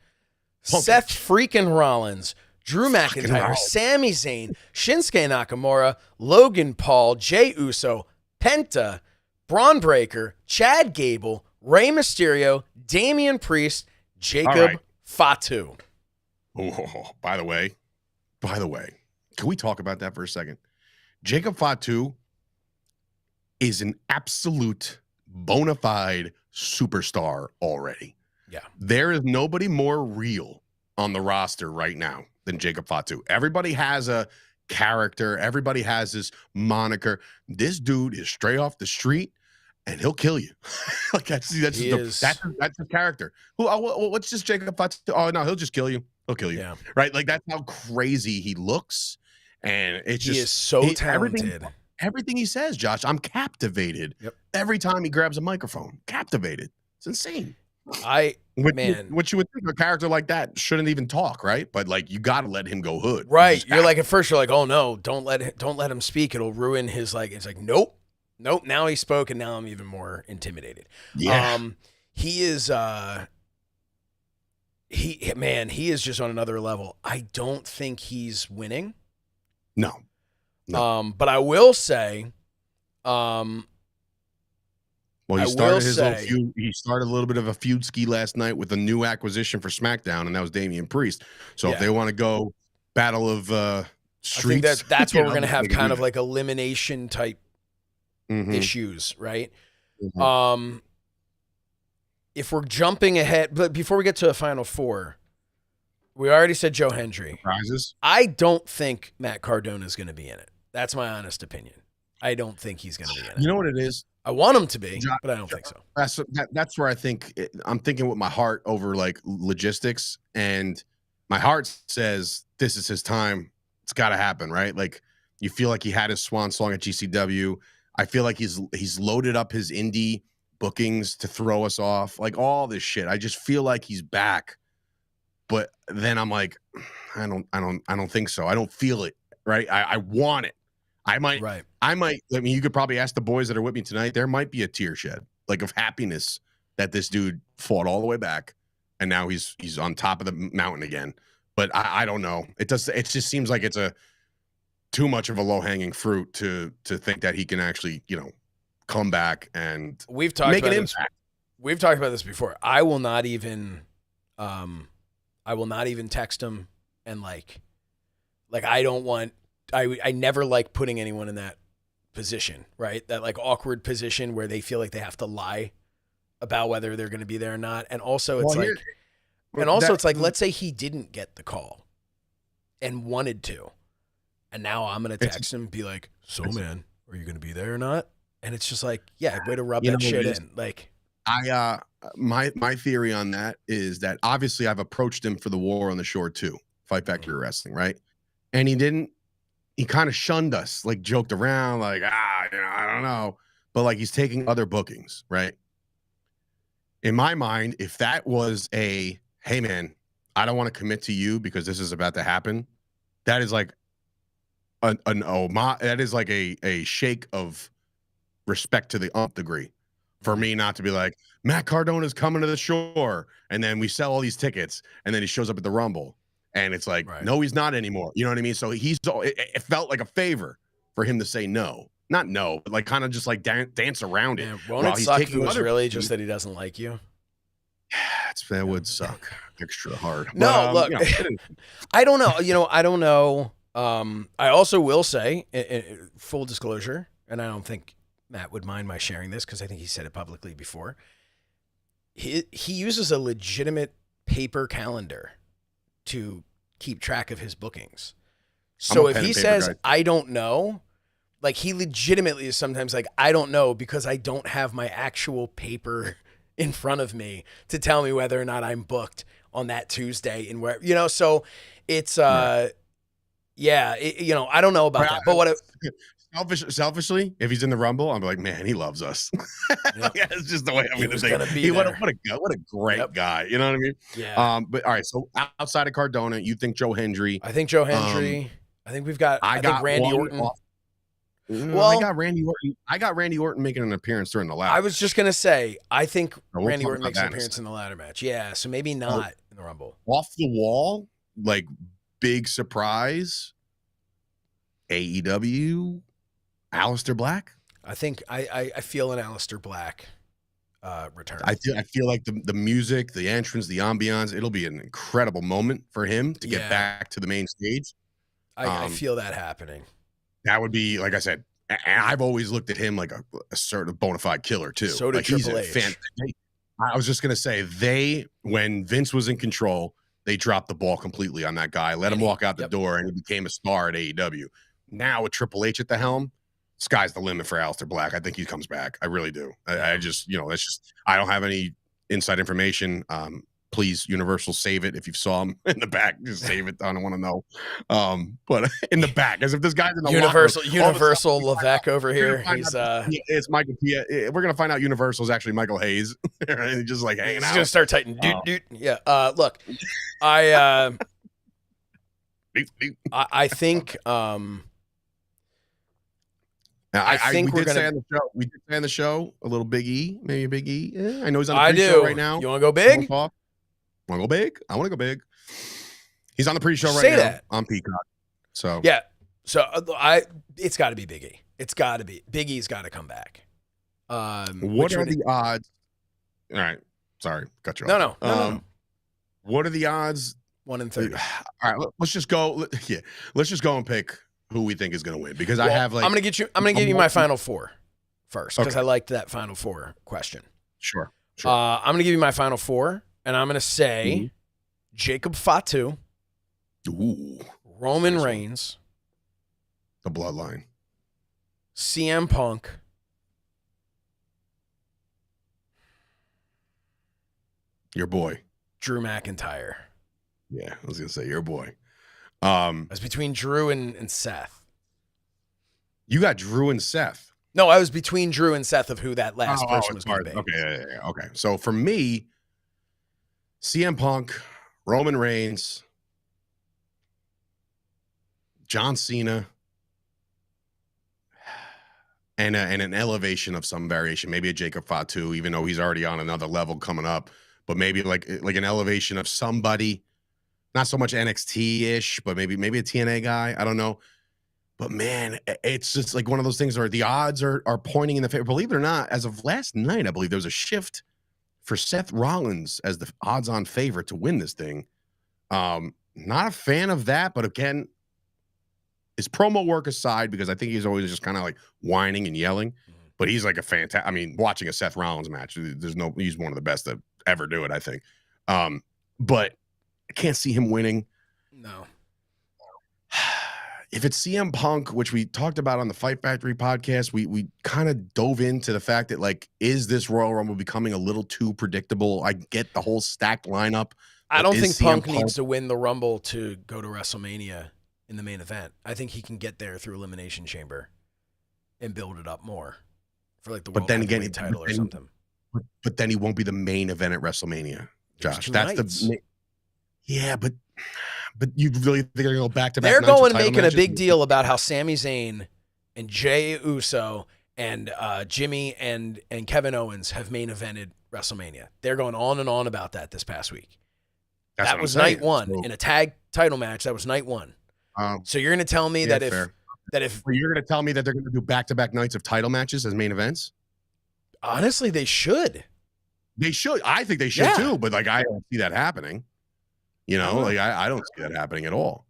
Seth freaking Rollins, Drew McIntyre, Sami Zayn, Shinsuke Nakamura, Logan Paul, Jey Uso, Penta, Braun Breaker, Chad Gable, Rey Mysterio, Damian Priest, Jacob Fatu. Oh, by the way, can we talk about that for a second? Jacob Fatu is an absolute bona fide superstar already. Yeah. There is nobody more real on the roster right now than Jacob Fatu. Everybody has a character. Everybody has this moniker. This dude is straight off the street and he'll kill you. Like, that's his character. What's this Jacob Fatu? Oh, no, he'll just kill you. He'll kill you. Yeah. Right? Like, that's how crazy he looks. And it's he is so talented. Everything he says, Josh, I'm captivated. Yep. Every time he grabs a microphone, captivated. It's insane. What you would think a character like that shouldn't even talk, right? But like, you got to let him go hood. Right. You're like, at first you're like, oh no, don't let him speak. It'll ruin his, like, it's like, nope. Now he spoke and now I'm even more intimidated. Yeah. He is, he is just on another level. I don't think he's winning. No. But I will say, well, he started he started a little bit of a feud ski last night with a new acquisition for SmackDown, and that was Damian Priest. So if they want to go battle of streets, I think that's where we're gonna have kind of like elimination type issues, right? Mm-hmm. If we're jumping ahead, but before we get to the final four, we already said Joe Hendry. Surprises? I don't think Matt Cardona is going to be in it. That's my honest opinion. I don't think he's going to be in it. You know what it is? I want him to be, but I don't think so. That's where I think I'm thinking with my heart over like logistics, and my heart says this is his time. It's got to happen, right? Like, you feel like he had his swan song at GCW. I feel like he's loaded up his indie bookings to throw us off, like all this shit. I just feel like he's back. But then I'm like, I don't think so. I don't feel it, right? I want it. I might. I mean, you could probably ask the boys that are with me tonight. There might be a tear shed, like, of happiness that this dude fought all the way back, and now he's on top of the mountain again. But I don't know. It just seems like it's too much of a low hanging fruit to think that he can actually, come back and make an impact. We've talked about this before. I will not even text him, and like I never like putting anyone in that position, right? That like awkward position where they feel like they have to lie about whether they're going to be there or not. And also it's let's say he didn't get the call and wanted to, and now I'm going to text him and be like, so man, are you going to be there or not? And it's just like, yeah, way to rub that shit in. Like, my theory on that is that obviously I've approached him for the War on the Shore too, Fight Factory Wrestling, right? And he didn't. He kind of shunned us, like joked around, like, I don't know. But like, he's taking other bookings, right? In my mind, if that was hey man, I don't want to commit to you because this is about to happen, that is like that is like a shake of respect to the nth degree for me not to be like, Matt Cardona's coming to the Shore, and then we sell all these tickets, and then he shows up at the Rumble. And it's like, no, he's not anymore. You know what I mean? So it felt like a favor for him to say no. Not no, but like kind of just like dance around it. Won't it suck if it was really just that he doesn't like you? That would suck extra hard. No, But, look, I don't know. I don't know. I also will say, full disclosure, and I don't think Matt would mind my sharing this because I think he said it publicly before. He uses a legitimate paper calendar to keep track of his bookings. So if he says, guy. I don't know, like he legitimately is sometimes like, I don't know because I don't have my actual paper in front of me to tell me whether or not I'm booked on that Tuesday and where, so it's, I don't know about that, but selfishly, if he's in the Rumble, I'm like, man, he loves us. Yep. Yeah, it's just the way I'm going to think. What a great guy. You know what I mean? Yeah. But all right. So outside of Cardona, you think Joe Hendry? I think Joe Hendry. I think we've got. I think Randy Orton. I got Randy Orton. I got Randy Orton making an appearance during the ladder. I was just gonna say. I think Randy Orton makes an appearance in the ladder match. Yeah. So maybe not in the Rumble. Off the wall, like big surprise. AEW. Aleister Black? I think I feel an Aleister Black return. I feel like the music, the entrance, the ambiance, it'll be an incredible moment for him to get back to the main stage. I feel that happening. That would be, like I said, and I've always looked at him like a sort of bona fide killer too. So did like Triple H. I was just gonna say when Vince was in control, they dropped the ball completely on that guy, let him walk out the door, and he became a star at AEW. Now with Triple H at the helm, sky's the limit for Aleister Black. I think he comes back. I really do. I just, that's just, I don't have any inside information. Please, Universal, save it. If you saw him in the back, just save it. I don't want to know. But in the back, as if this guy's in the Universal Levesque over here. He's it's Michael P. We're gonna find out Universal is actually Michael Hayes, and he's just like hanging out. He's gonna start tightening. Yeah. Look, I think. We did say on the show a little Big E, maybe a Big E. Yeah, I know he's on the pre-show right now. You want to go big? Want to go big? I want to go big. He's on the pre-show right now on Peacock. So yeah, so it's got to be Big E. It's got to be Big E's got to come back. What are the odds? All right, sorry, cut you off. No. What are the odds? 1 in 30. All right, let's just go. Yeah, let's just go and pick who we think is going to win, because I have like I'm going to give you my final four first, because I liked that final four question. Sure. I'm going to give you my final four, and I'm going to say Jacob Fatu, Roman Reigns, the Bloodline, CM Punk, your boy, Drew McIntyre. Yeah, I was going to say your boy. I was between Drew and Seth. You got Drew and Seth. No, I was between Drew and Seth of who that last person was going to be. Okay, okay. So for me, CM Punk, Roman Reigns, John Cena, and an elevation of some variation, maybe a Jacob Fatu, even though he's already on another level coming up, but maybe like an elevation of somebody. Not so much NXT-ish, but maybe a TNA guy. I don't know. But, man, it's just like one of those things where the odds are pointing in the favor. Believe it or not, as of last night, I believe there was a shift for Seth Rollins as the odds-on favorite to win this thing. Not a fan of that, but, again, his promo work aside, because I think he's always just kind of like whining and yelling. But he's like a fantastic – I mean, watching a Seth Rollins match, he's one of the best to ever do it, I think. But – I can't see him winning. No. If it's CM Punk, which we talked about on the Fight Factory podcast, we kind of dove into the fact that, like, is this Royal Rumble becoming a little too predictable? I get the whole stacked lineup. I don't think Punk needs to win the Rumble to go to WrestleMania in the main event. I think he can get there through Elimination Chamber and build it up more for like the World Heavyweight title or something. But then he won't be the main event at WrestleMania, Josh. Yeah, but you really think they're going to go back-to-back? They're going making a big deal about how Sami Zayn and Jey Uso and Jimmy and Kevin Owens have main evented WrestleMania. They're going on and on about that this past week. That was night one in a tag title match. That was night one. So you're going to tell me that if you're going to tell me that they're going to do back-to-back nights of title matches as main events? Honestly, they should. They should. I think they should too, but like I don't see that happening. You know, like I don't see that happening at all.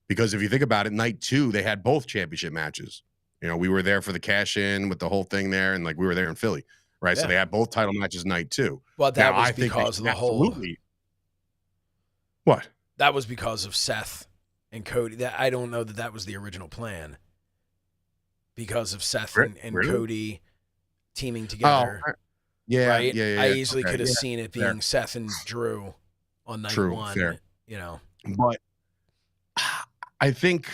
Because if you think about it, night 2, they had both championship matches. You know, we were there for the cash in with the whole thing there, and like we were there in Philly, right? So they had both title matches night 2. But that was because of the whole. What? That was because of Seth and Cody. That I don't know that was the original plan. Because of Seth and Cody teaming together. Oh, yeah, right? yeah. I easily could have seen it being Seth and Drew on night 1. Fair. You know, but I think,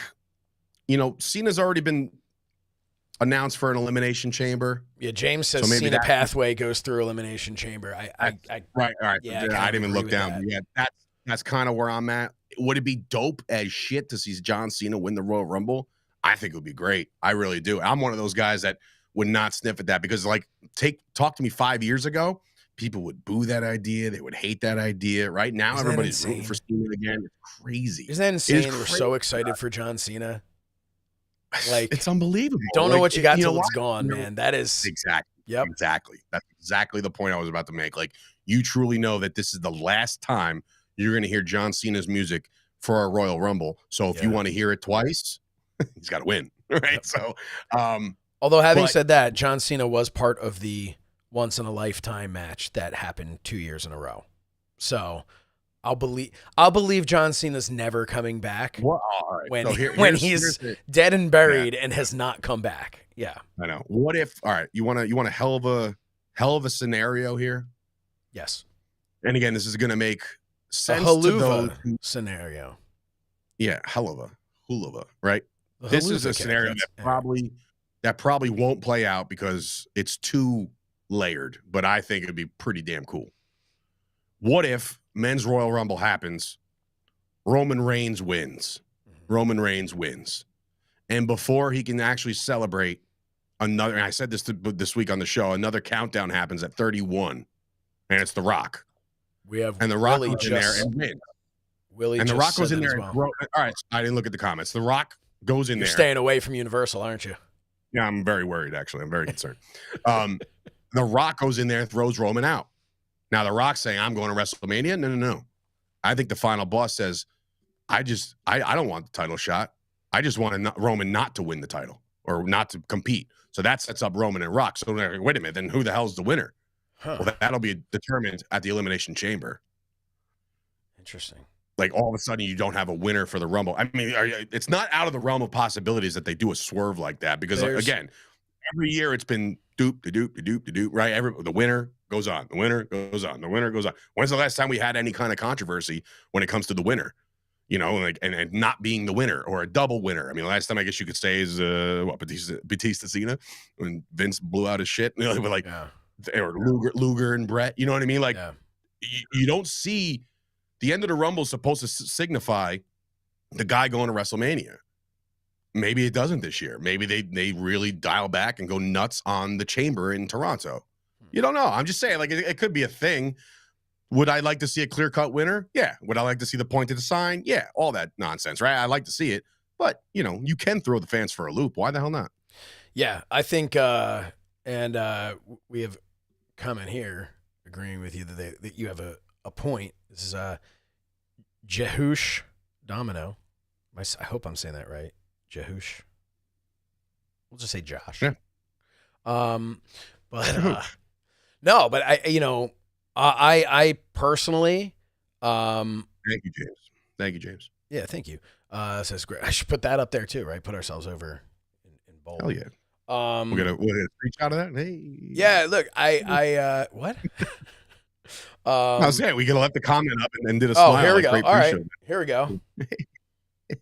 you know, Cena's already been announced for an elimination chamber. Yeah, James says so Cena pathway goes through elimination chamber. Right. Yeah, I didn't even look down. Yeah, that's kind of where I'm at. Would it be dope as shit to see John Cena win the Royal Rumble? I think it would be great. I really do. I'm one of those guys that would not sniff at that because, like, talk to me 5 years ago, people would boo that idea. They would hate that idea. Right now, everybody's rooting for Cena again. It's crazy. Isn't that insane? We're so excited for John Cena. Like, it's unbelievable. Don't know what you got till it's gone, man. That is exactly. Yep. Exactly. That's exactly the point I was about to make. Like, you truly know that this is the last time you're going to hear John Cena's music for a Royal Rumble. So if you want to hear it twice, he's got to win, right? Yep. So, although having said that, John Cena was part of the once in a lifetime match that happened 2 years in a row. So I'll believe John Cena's never coming back when he's dead and buried and has not come back. Yeah, I know. What if? All right, you want a hell of a scenario here? Yes. And again, this is going to make sense to those scenario. Yeah, hell of a, right? This is a scenario that probably won't play out because it's too layered, but I think it'd be pretty damn cool. What if Men's Royal Rumble happens, Roman Reigns wins. And before he can actually celebrate another, and I said this this week on the show, another countdown happens at 31, and it's The Rock. And The Rock goes in there and wins. And The Rock goes in there. All right, I didn't look at the comments. The Rock goes in there. You're staying away from Universal, aren't you? Yeah, I'm very worried, actually. I'm very concerned. The Rock goes in there and throws Roman out. Now, The Rock's saying, I'm going to WrestleMania. No. I think the final boss says, I don't want the title shot. I just want Roman not to win the title or not to compete. So that sets up Roman and Rock. So wait a minute, then who the hell's the winner? Well, that'll be determined at the Elimination Chamber. Interesting. Like, all of a sudden, you don't have a winner for the Rumble. I mean, it's not out of the realm of possibilities that they do a swerve like that because, again, every year it's been doop, right? The winner goes on. The winner goes on. The winner goes on. When's the last time we had any kind of controversy when it comes to the winner? You know, like and not being the winner or a double winner. I mean, the last time I guess you could say is Batista Cena when Vince blew out his shit. You know, or Luger and Brett. You know what I mean? Like, you don't see the end of the Rumble is supposed to signify the guy going to WrestleMania. Maybe it doesn't this year. Maybe they really dial back and go nuts on the chamber in Toronto. You don't know. I'm just saying, like, it could be a thing. Would I like to see a clear-cut winner? Yeah. Would I like to see the point of the sign? Yeah. All that nonsense, right? I'd like to see it. But, you know, you can throw the fans for a loop. Why the hell not? Yeah. I think, and we have a comment here agreeing with you that you have a point. This is Jehush Domino. I hope I'm saying that right. Jehush. We'll just say Josh. Yeah. But no, but I personally, thank you, James. Yeah, thank you. Says great. I should put that up there too, right? Put ourselves over in bold. Hell yeah. We're gonna reach out of that. Hey. Yeah. Look, I what? I was saying we could let the comment up and did a smile. Oh, here we go. All right, here we go.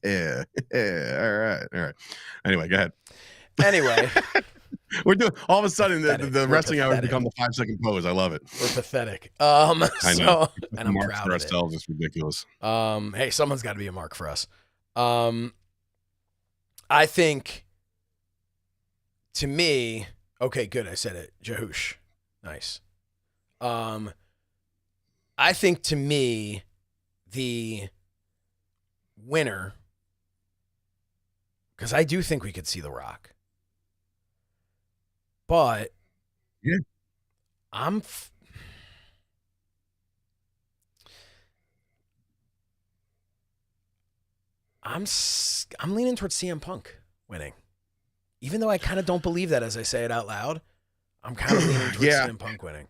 Yeah. All right. Anyway, go ahead. Anyway, we're doing all of a sudden the wrestling hours become the 5-second pose. I love it. We're pathetic. I know. And I'm marks proud for of ourselves. It's ridiculous. Hey, someone's got to be a mark for us. I think, to me, okay, good. I said it. Jehush, nice. I think to me, the winner, because I do think we could see The Rock. But yeah, I'm leaning towards CM Punk winning. Even though I kind of don't believe that as I say it out loud, I'm kind of leaning towards CM Punk winning.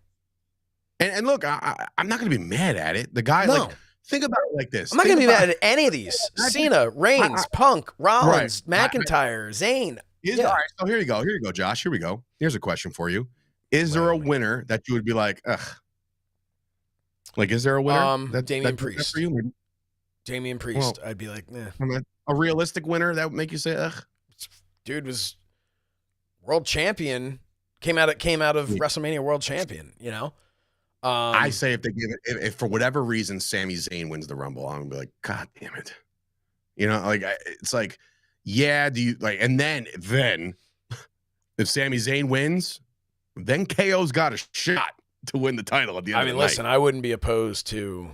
And look, I'm not going to be mad at it. The guy, like, think about it like this. I'm not going to be mad at any of these. Cena, Reigns, Punk, Rollins, McIntyre, Zayn. All right, so here you go, Josh. Here we go. Here's a question for you. Is there a winner that you would be like, ugh? Like, is there a winner? Damian Priest. For you? Damian Priest. I'd be like, a realistic winner that would make you say, ugh? Dude was world champion. Came out of WrestleMania world champion. You know. I say if they give it, if for whatever reason Sami Zayn wins the Rumble, I'm gonna be like, God damn it. You know, like it's like, yeah. Do you like? And then if Sami Zayn wins, then KO's got a shot to win the title at the end. I mean, listen, I wouldn't be opposed to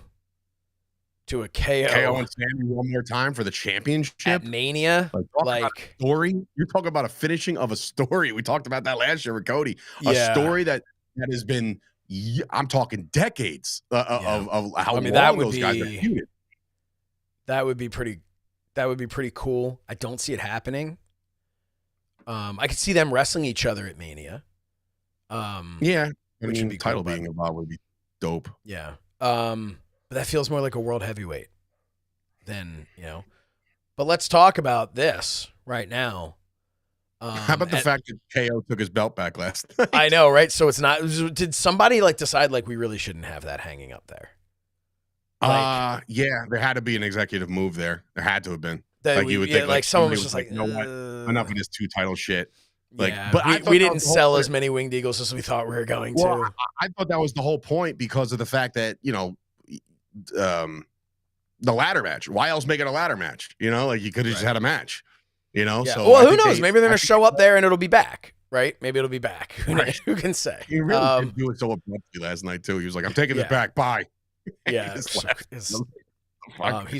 a KO and Sami one more time for the championship at Mania. Like story, you're talking about a finishing of a story. We talked about that last year with Cody. A story that has been. I'm talking decades of how long those guys are feuded. That would be pretty cool. I don't see it happening. I could see them wrestling each other at Mania. Which would be title being involved would be dope. Yeah. But that feels more like a world heavyweight than, you know. But let's talk about this right now. How about the fact that KO took his belt back last night? I know, right? So it's not. Did somebody decide we really shouldn't have that hanging up there? Yeah, there had to be an executive move there. There had to have been. You would think someone was just like, you know what? Enough of this 2 title shit. But we didn't sell as many winged eagles as we thought we were going to. I thought that was the whole point because of the fact that the ladder match. Why else make it a ladder match? You know, you could have just had a match. You know, so who knows? Maybe they're gonna show up there and it'll be back, right? Maybe it'll be back. Who can say? He really did do it so abruptly last night too. He was like, "I'm taking it back. Bye." Yeah, he's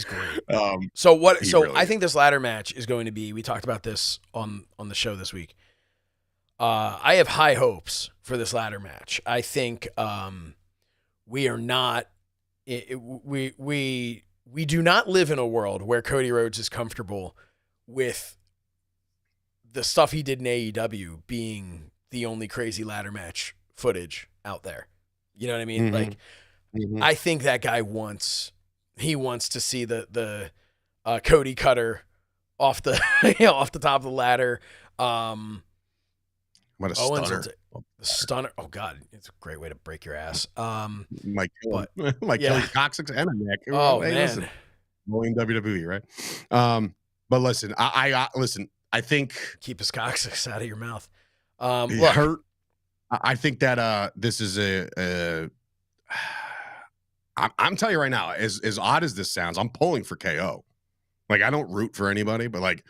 great. So what? So really I think this ladder match is going to be. We talked about this on the show this week. I have high hopes for this ladder match. I think we are not. We do not live in a world where Cody Rhodes is comfortable with the stuff he did in AEW being the only crazy ladder match footage out there. You know what I mean? Mm-hmm. I think that guy wants to see the Cody cutter off the off the top of the ladder. What a stunner! The stunner. Oh God, it's a great way to break your ass. Might kill your coccyx and a neck. Oh man, listen, in WWE, right? But listen, I listen. I think keep his coccyx out of your mouth. Hurt. I think that this is I'm telling you right now, as odd as this sounds, I'm pulling for KO. I don't root for anybody, but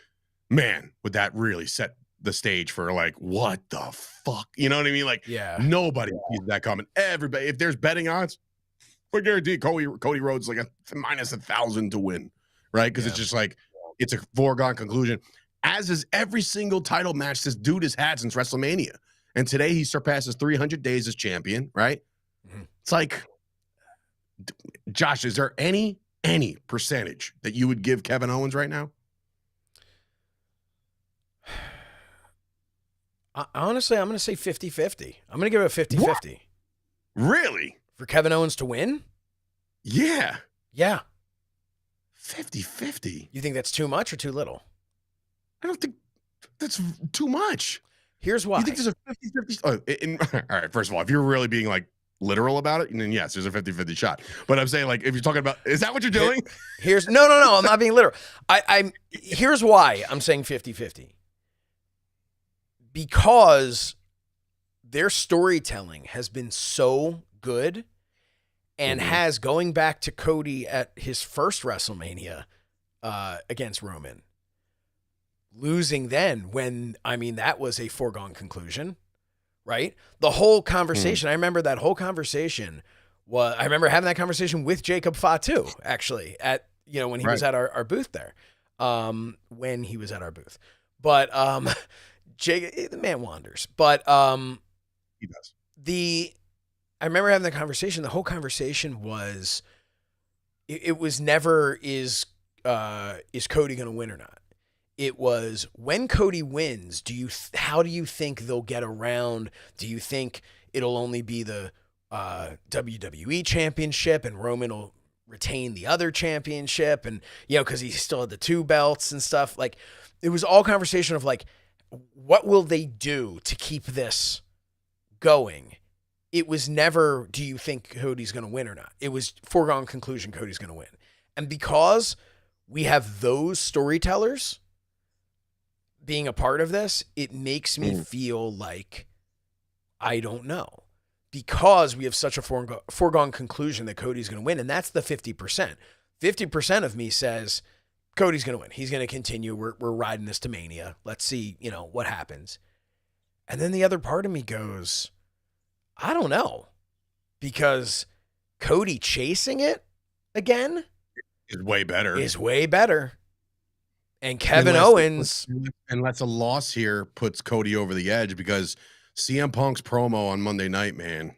man, would that really set the stage for what the fuck? You know what I mean? Nobody sees that coming. Everybody, if there's betting odds, I guarantee Cody Rhodes a -1,000 to win, right? Because it's just it's a foregone conclusion. As is every single title match this dude has had since WrestleMania. And today he surpasses 300 days as champion, right? Mm-hmm. It's Josh, is there any percentage that you would give Kevin Owens right now? Honestly, I'm going to say 50-50. I'm going to give it a 50-50. Really? For Kevin Owens to win? Yeah. Yeah. 50-50. You think that's too much or too little? I don't think that's too much. Here's why. You think there's a 50-50? All right, first of all, if you're really being literal about it, then yes, there's a 50-50 shot. But I'm saying if you're talking about, is that what you're doing? No, I'm not being literal. Here's why I'm saying 50-50. Because their storytelling has been so good and has, going back to Cody at his first WrestleMania against Roman, losing then when, that was a foregone conclusion, right? The whole conversation, I remember that whole conversation I remember having that conversation with Jacob Fatu, actually, at, when he was at our booth there, when he was at our booth. But, Jake, the man wanders, but he does. I remember having that conversation. The whole conversation was, it was never, is is Cody going to win or not? It was, when Cody wins, how do you think they'll get around? Do you think it'll only be the WWE championship and Roman will retain the other championship? And, because he still had the 2 belts and stuff. Like, it was all conversation of like, what will they do to keep this going? It was never, do you think Cody's going to win or not? It was foregone conclusion Cody's going to win. And because we have those storytellers being a part of this, it makes me feel like I don't know, because we have such a foregone conclusion that Cody's going to win. And that's the 50%. 50% of me says Cody's going to win. He's going to continue. We're riding this to Mania. Let's see, what happens. And then the other part of me goes, I don't know, because Cody chasing it again is way better. And Kevin Owens, unless a loss here puts Cody over the edge, because CM Punk's promo on Monday night, man,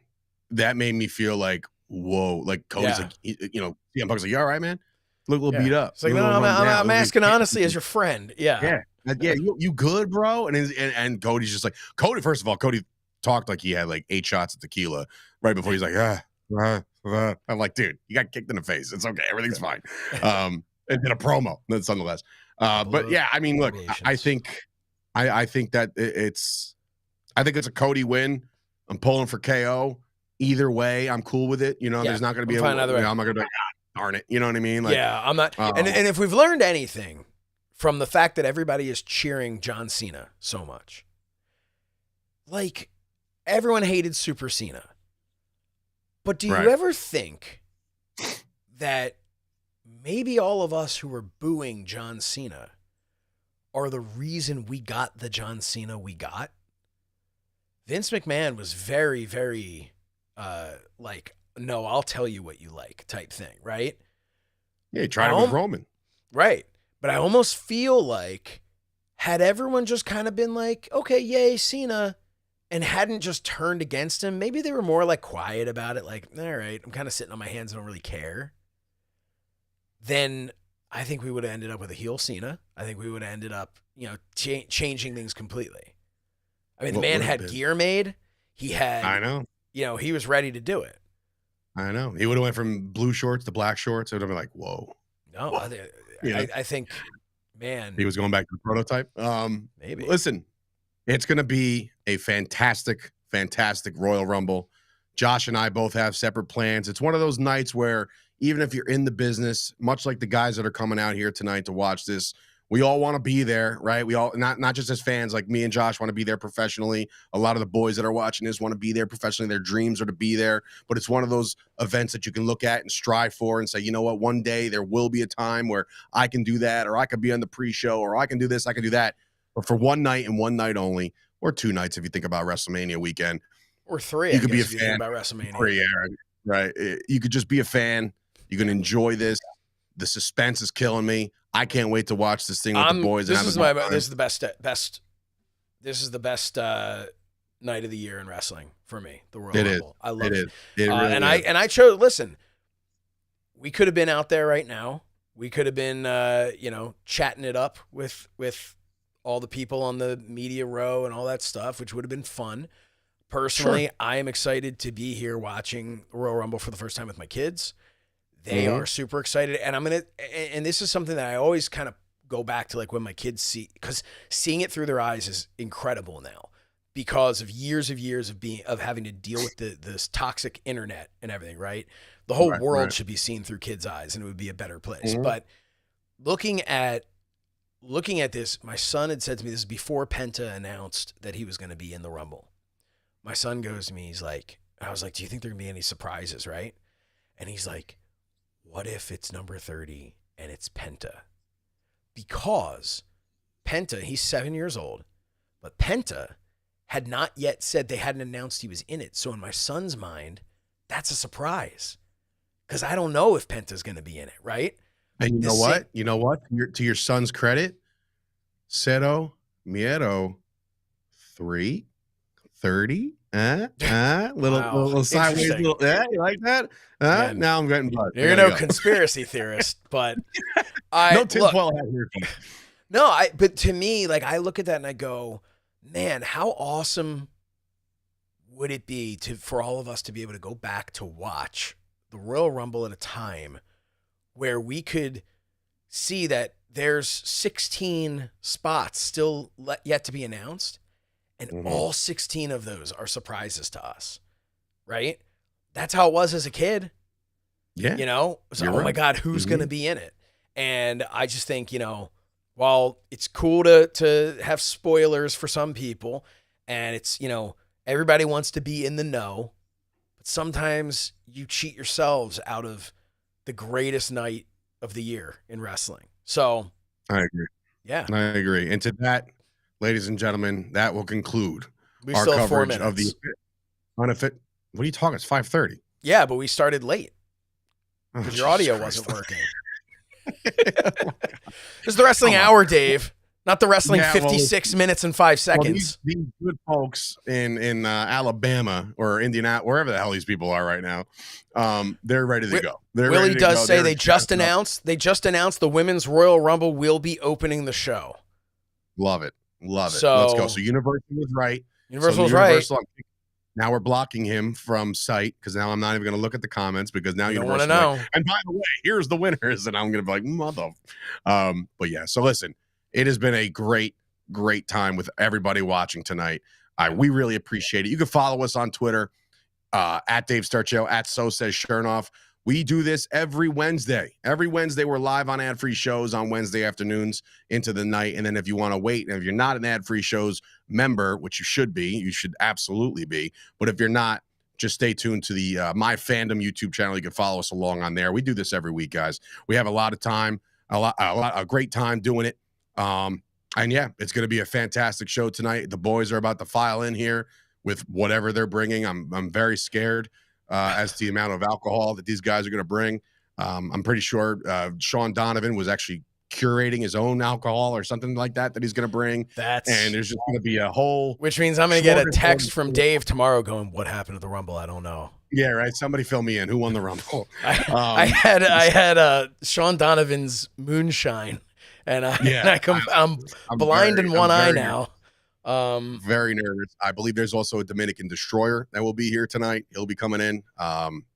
that made me feel like, whoa, like Cody's like, CM Punk's like, you all right, man? Look a little beat up. It's like, no, I'm asking honestly as your friend. Yeah. You good, bro? And Cody's just like, first of all, Cody talked like he had like 8 shots of tequila right before. He's like, I'm like, dude, you got kicked in the face. It's okay. Everything's fine. And did a promo, that's nonetheless. But yeah, I mean, look, I think that it's a Cody win. I'm pulling for KO. Either way, I'm cool with it. There's not going to be I'm not going to be like, darn it. You know what I mean? Like, yeah, I'm not. And if we've learned anything from the fact that everybody is cheering John Cena so much, like, everyone hated Super Cena. But do you ever think that maybe all of us who were booing John Cena are the reason we got the John Cena we got? Vince McMahon was very, very, like, no, I'll tell you what you like type thing, right? Yeah, he tried it with Roman. Right. But I almost feel like, had everyone just kind of been like, okay, yay, Cena, and hadn't just turned against him, maybe they were more like quiet about it, like, all right, I'm kind of sitting on my hands, I don't really care. Then I think we would have ended up with a heel Cena. I think we would have ended up, changing things completely. I mean, the man had gear made. He had, I know. He was ready to do it. I know. He would have went from blue shorts to black shorts. It would have been like, whoa. No, I think, man. He was going back to the prototype. Maybe. Listen, it's going to be a fantastic, fantastic Royal Rumble. Josh and I both have separate plans. It's one of those nights where even if you're in the business, much like the guys that are coming out here tonight to watch this, we all want to be there, right? We all, not just as fans, like me and Josh want to be there professionally. A lot of the boys that are watching this want to be there professionally. Their dreams are to be there. But it's one of those events that you can look at and strive for and say, you know what, one day there will be a time where I can do that, or I could be on the pre-show, or I can do this, I can do that. But for one night and one night only, or 2 nights if you think about WrestleMania weekend. Or 3, you could be a fan about WrestleMania. 3, right? You could just be a fan. You can enjoy this. The suspense is killing me. I can't wait to watch this thing with the boys. This is the best. This is the best night of the year in wrestling for me. The Royal Rumble. I love it. It really is. I chose. Listen, we could have been out there right now. We could have been, chatting it up with all the people on the media row and all that stuff, which would have been fun. Personally, I am excited to be here watching the Royal Rumble for the first time with my kids. They are super excited. And and this is something that I always kind of go back to, like, when my kids see, because seeing it through their eyes is incredible now because of years of having to deal with this toxic internet and everything, right? The whole world should be seen through kids' eyes and it would be a better place. But looking at this, my son had said to me, this is before Penta announced that he was going to be in the Rumble. My son goes to me, I was like, do you think there can be any surprises, right? And he's like, what if it's number 30 and it's Penta? Because Penta, he's 7 years old, but Penta had not yet said, they hadn't announced he was in it. So in my son's mind, that's a surprise because I don't know if Penta's going to be in it, right? And you know what? To your son's credit, Cero Miedo 3, 30, Little sideways, little, you like that? Now I'm getting buzzed. You're no conspiracy theorist, but no tinfoil hat here. No, but to me, like, I look at that and I go, man, how awesome would it be for all of us to be able to go back to watch the Royal Rumble at a time where we could see that there's 16 spots still yet to be announced, and all 16 of those are surprises to us, right? That's how it was as a kid. Yeah. You know? So, my God, who's going to be in it? And I just think, you know, while it's cool to have spoilers for some people, and it's, you know, everybody wants to be in the know, but sometimes you cheat yourselves out of the greatest night of the year in wrestling. So I agree. Yeah. I agree. And to that, ladies and gentlemen, that will conclude our coverage of the Unofficial. What are you talking? It's 5:30. Yeah, but we started late because your audio wasn't working. It's the wrestling hour, Dave, not the wrestling 56 minutes and 5 seconds. These good folks in Alabama or Indiana, wherever the hell these people are right now, they're ready to go. Willie does say they just announced the Women's Royal Rumble will be opening the show. Love it. So, let's go. So Universal was right. Now we're blocking him from sight because now I'm not even going to look at the comments because now Universal. Want to know. And by the way, here's the winners, and I'm going to be like, mother. But yeah, so listen, it has been a great time with everybody watching tonight. We really appreciate it. You can follow us on Twitter at Dave Sturchio, at So Says Shernoff. We do this every Wednesday. Every Wednesday, we're live on ad-free shows on Wednesday afternoons into the night. And then if you want to wait, and if you're not an ad-free shows member, which you should absolutely be. But if you're not, just stay tuned to the My Fandom YouTube channel. You can follow us along on there. We do this every week, guys. We have a lot of time, a great time doing it. And yeah, it's going to be a fantastic show tonight. The boys are about to file in here with whatever they're bringing. I'm very scared as to the amount of alcohol that these guys are going to bring. I'm pretty sure Sean Donovan was actually curating his own alcohol or something like that he's going to bring. And there's just going to be a whole... Which means I'm going to get a text from Dave tomorrow going, what happened to the Rumble? I don't know. Yeah, right. Somebody fill me in. Who won the Rumble? I had Sean Donovan's moonshine, and I'm blind in one eye now. Very nervous. I believe there's also a Dominican destroyer that will be here tonight. He'll be coming in.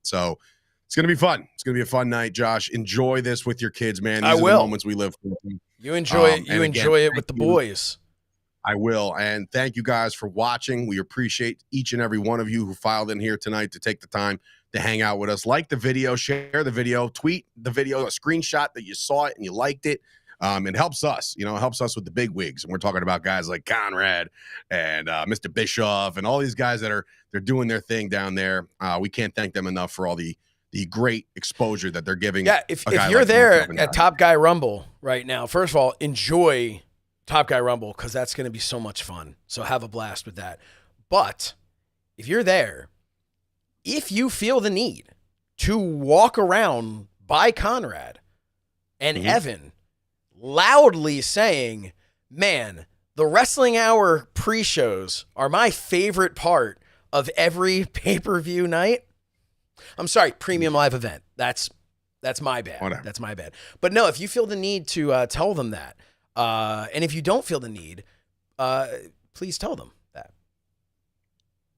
So it's going to be fun. It's going to be a fun night, Josh. Enjoy this with your kids, man. These are the moments we live for. You enjoy it. You enjoy it with the boys. I will. And thank you guys for watching. We appreciate each and every one of you who filed in here tonight to take the time to hang out with us. Like the video, share the video, tweet the video, a screenshot that you saw it and you liked it. It helps us, it helps us with the big wigs. And we're talking about guys like Conrad and Mr. Bischoff and all these guys they're doing their thing down there. We can't thank them enough for all the great exposure that they're giving. Yeah, if you're there at Top Guy Rumble right now, first of all, enjoy Top Guy Rumble because that's going to be so much fun. So have a blast with that. But if you're there, if you feel the need to walk around by Conrad and Evan loudly saying, man, the Wrestling Hour pre-shows are my favorite part of every pay-per-view night. I'm sorry, premium live event. That's my bad. Whatever. That's my bad. But no, if you feel the need to tell them that, and if you don't feel the need, please tell them that.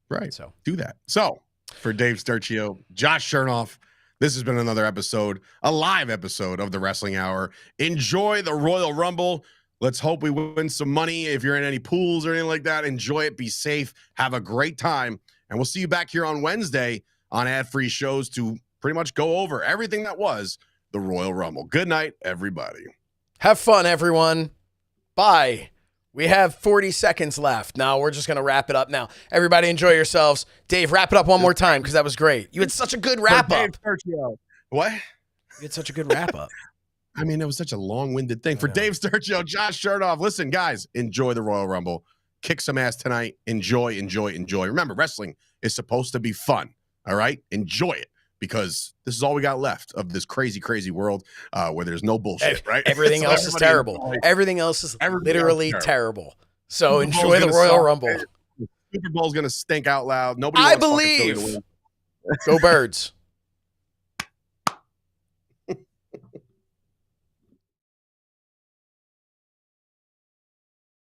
Right. So do that. So for Dave Sturchio, Josh Shernoff, this has been another episode, a live episode of the Wrestling Hour. Enjoy the Royal Rumble. Let's hope we win some money. If you're in any pools or anything like that, enjoy it. Be safe. Have a great time. And we'll see you back here on Wednesday on ad-free shows to pretty much go over everything that was the Royal Rumble. Good night, everybody. Have fun, everyone. Bye. We have 40 seconds left. Now we're just going to wrap it up now. Everybody enjoy yourselves. Dave, wrap it up one more time because that was great. You had such a good wrap up. What? You had such a good wrap up. I mean, it was such a long-winded thing. For Dave Sturchio, Josh Shernoff, listen, guys, enjoy the Royal Rumble. Kick some ass tonight. Enjoy. Remember, wrestling is supposed to be fun, all right? Enjoy it because this is all we got left of this crazy, crazy world where there's no bullshit, right? Everything else is terrible. Everything else is literally terrible. So enjoy the Royal Rumble. Super Bowl's gonna stink out loud. Nobody I wants fucking Philly to believe. win. Go Birds.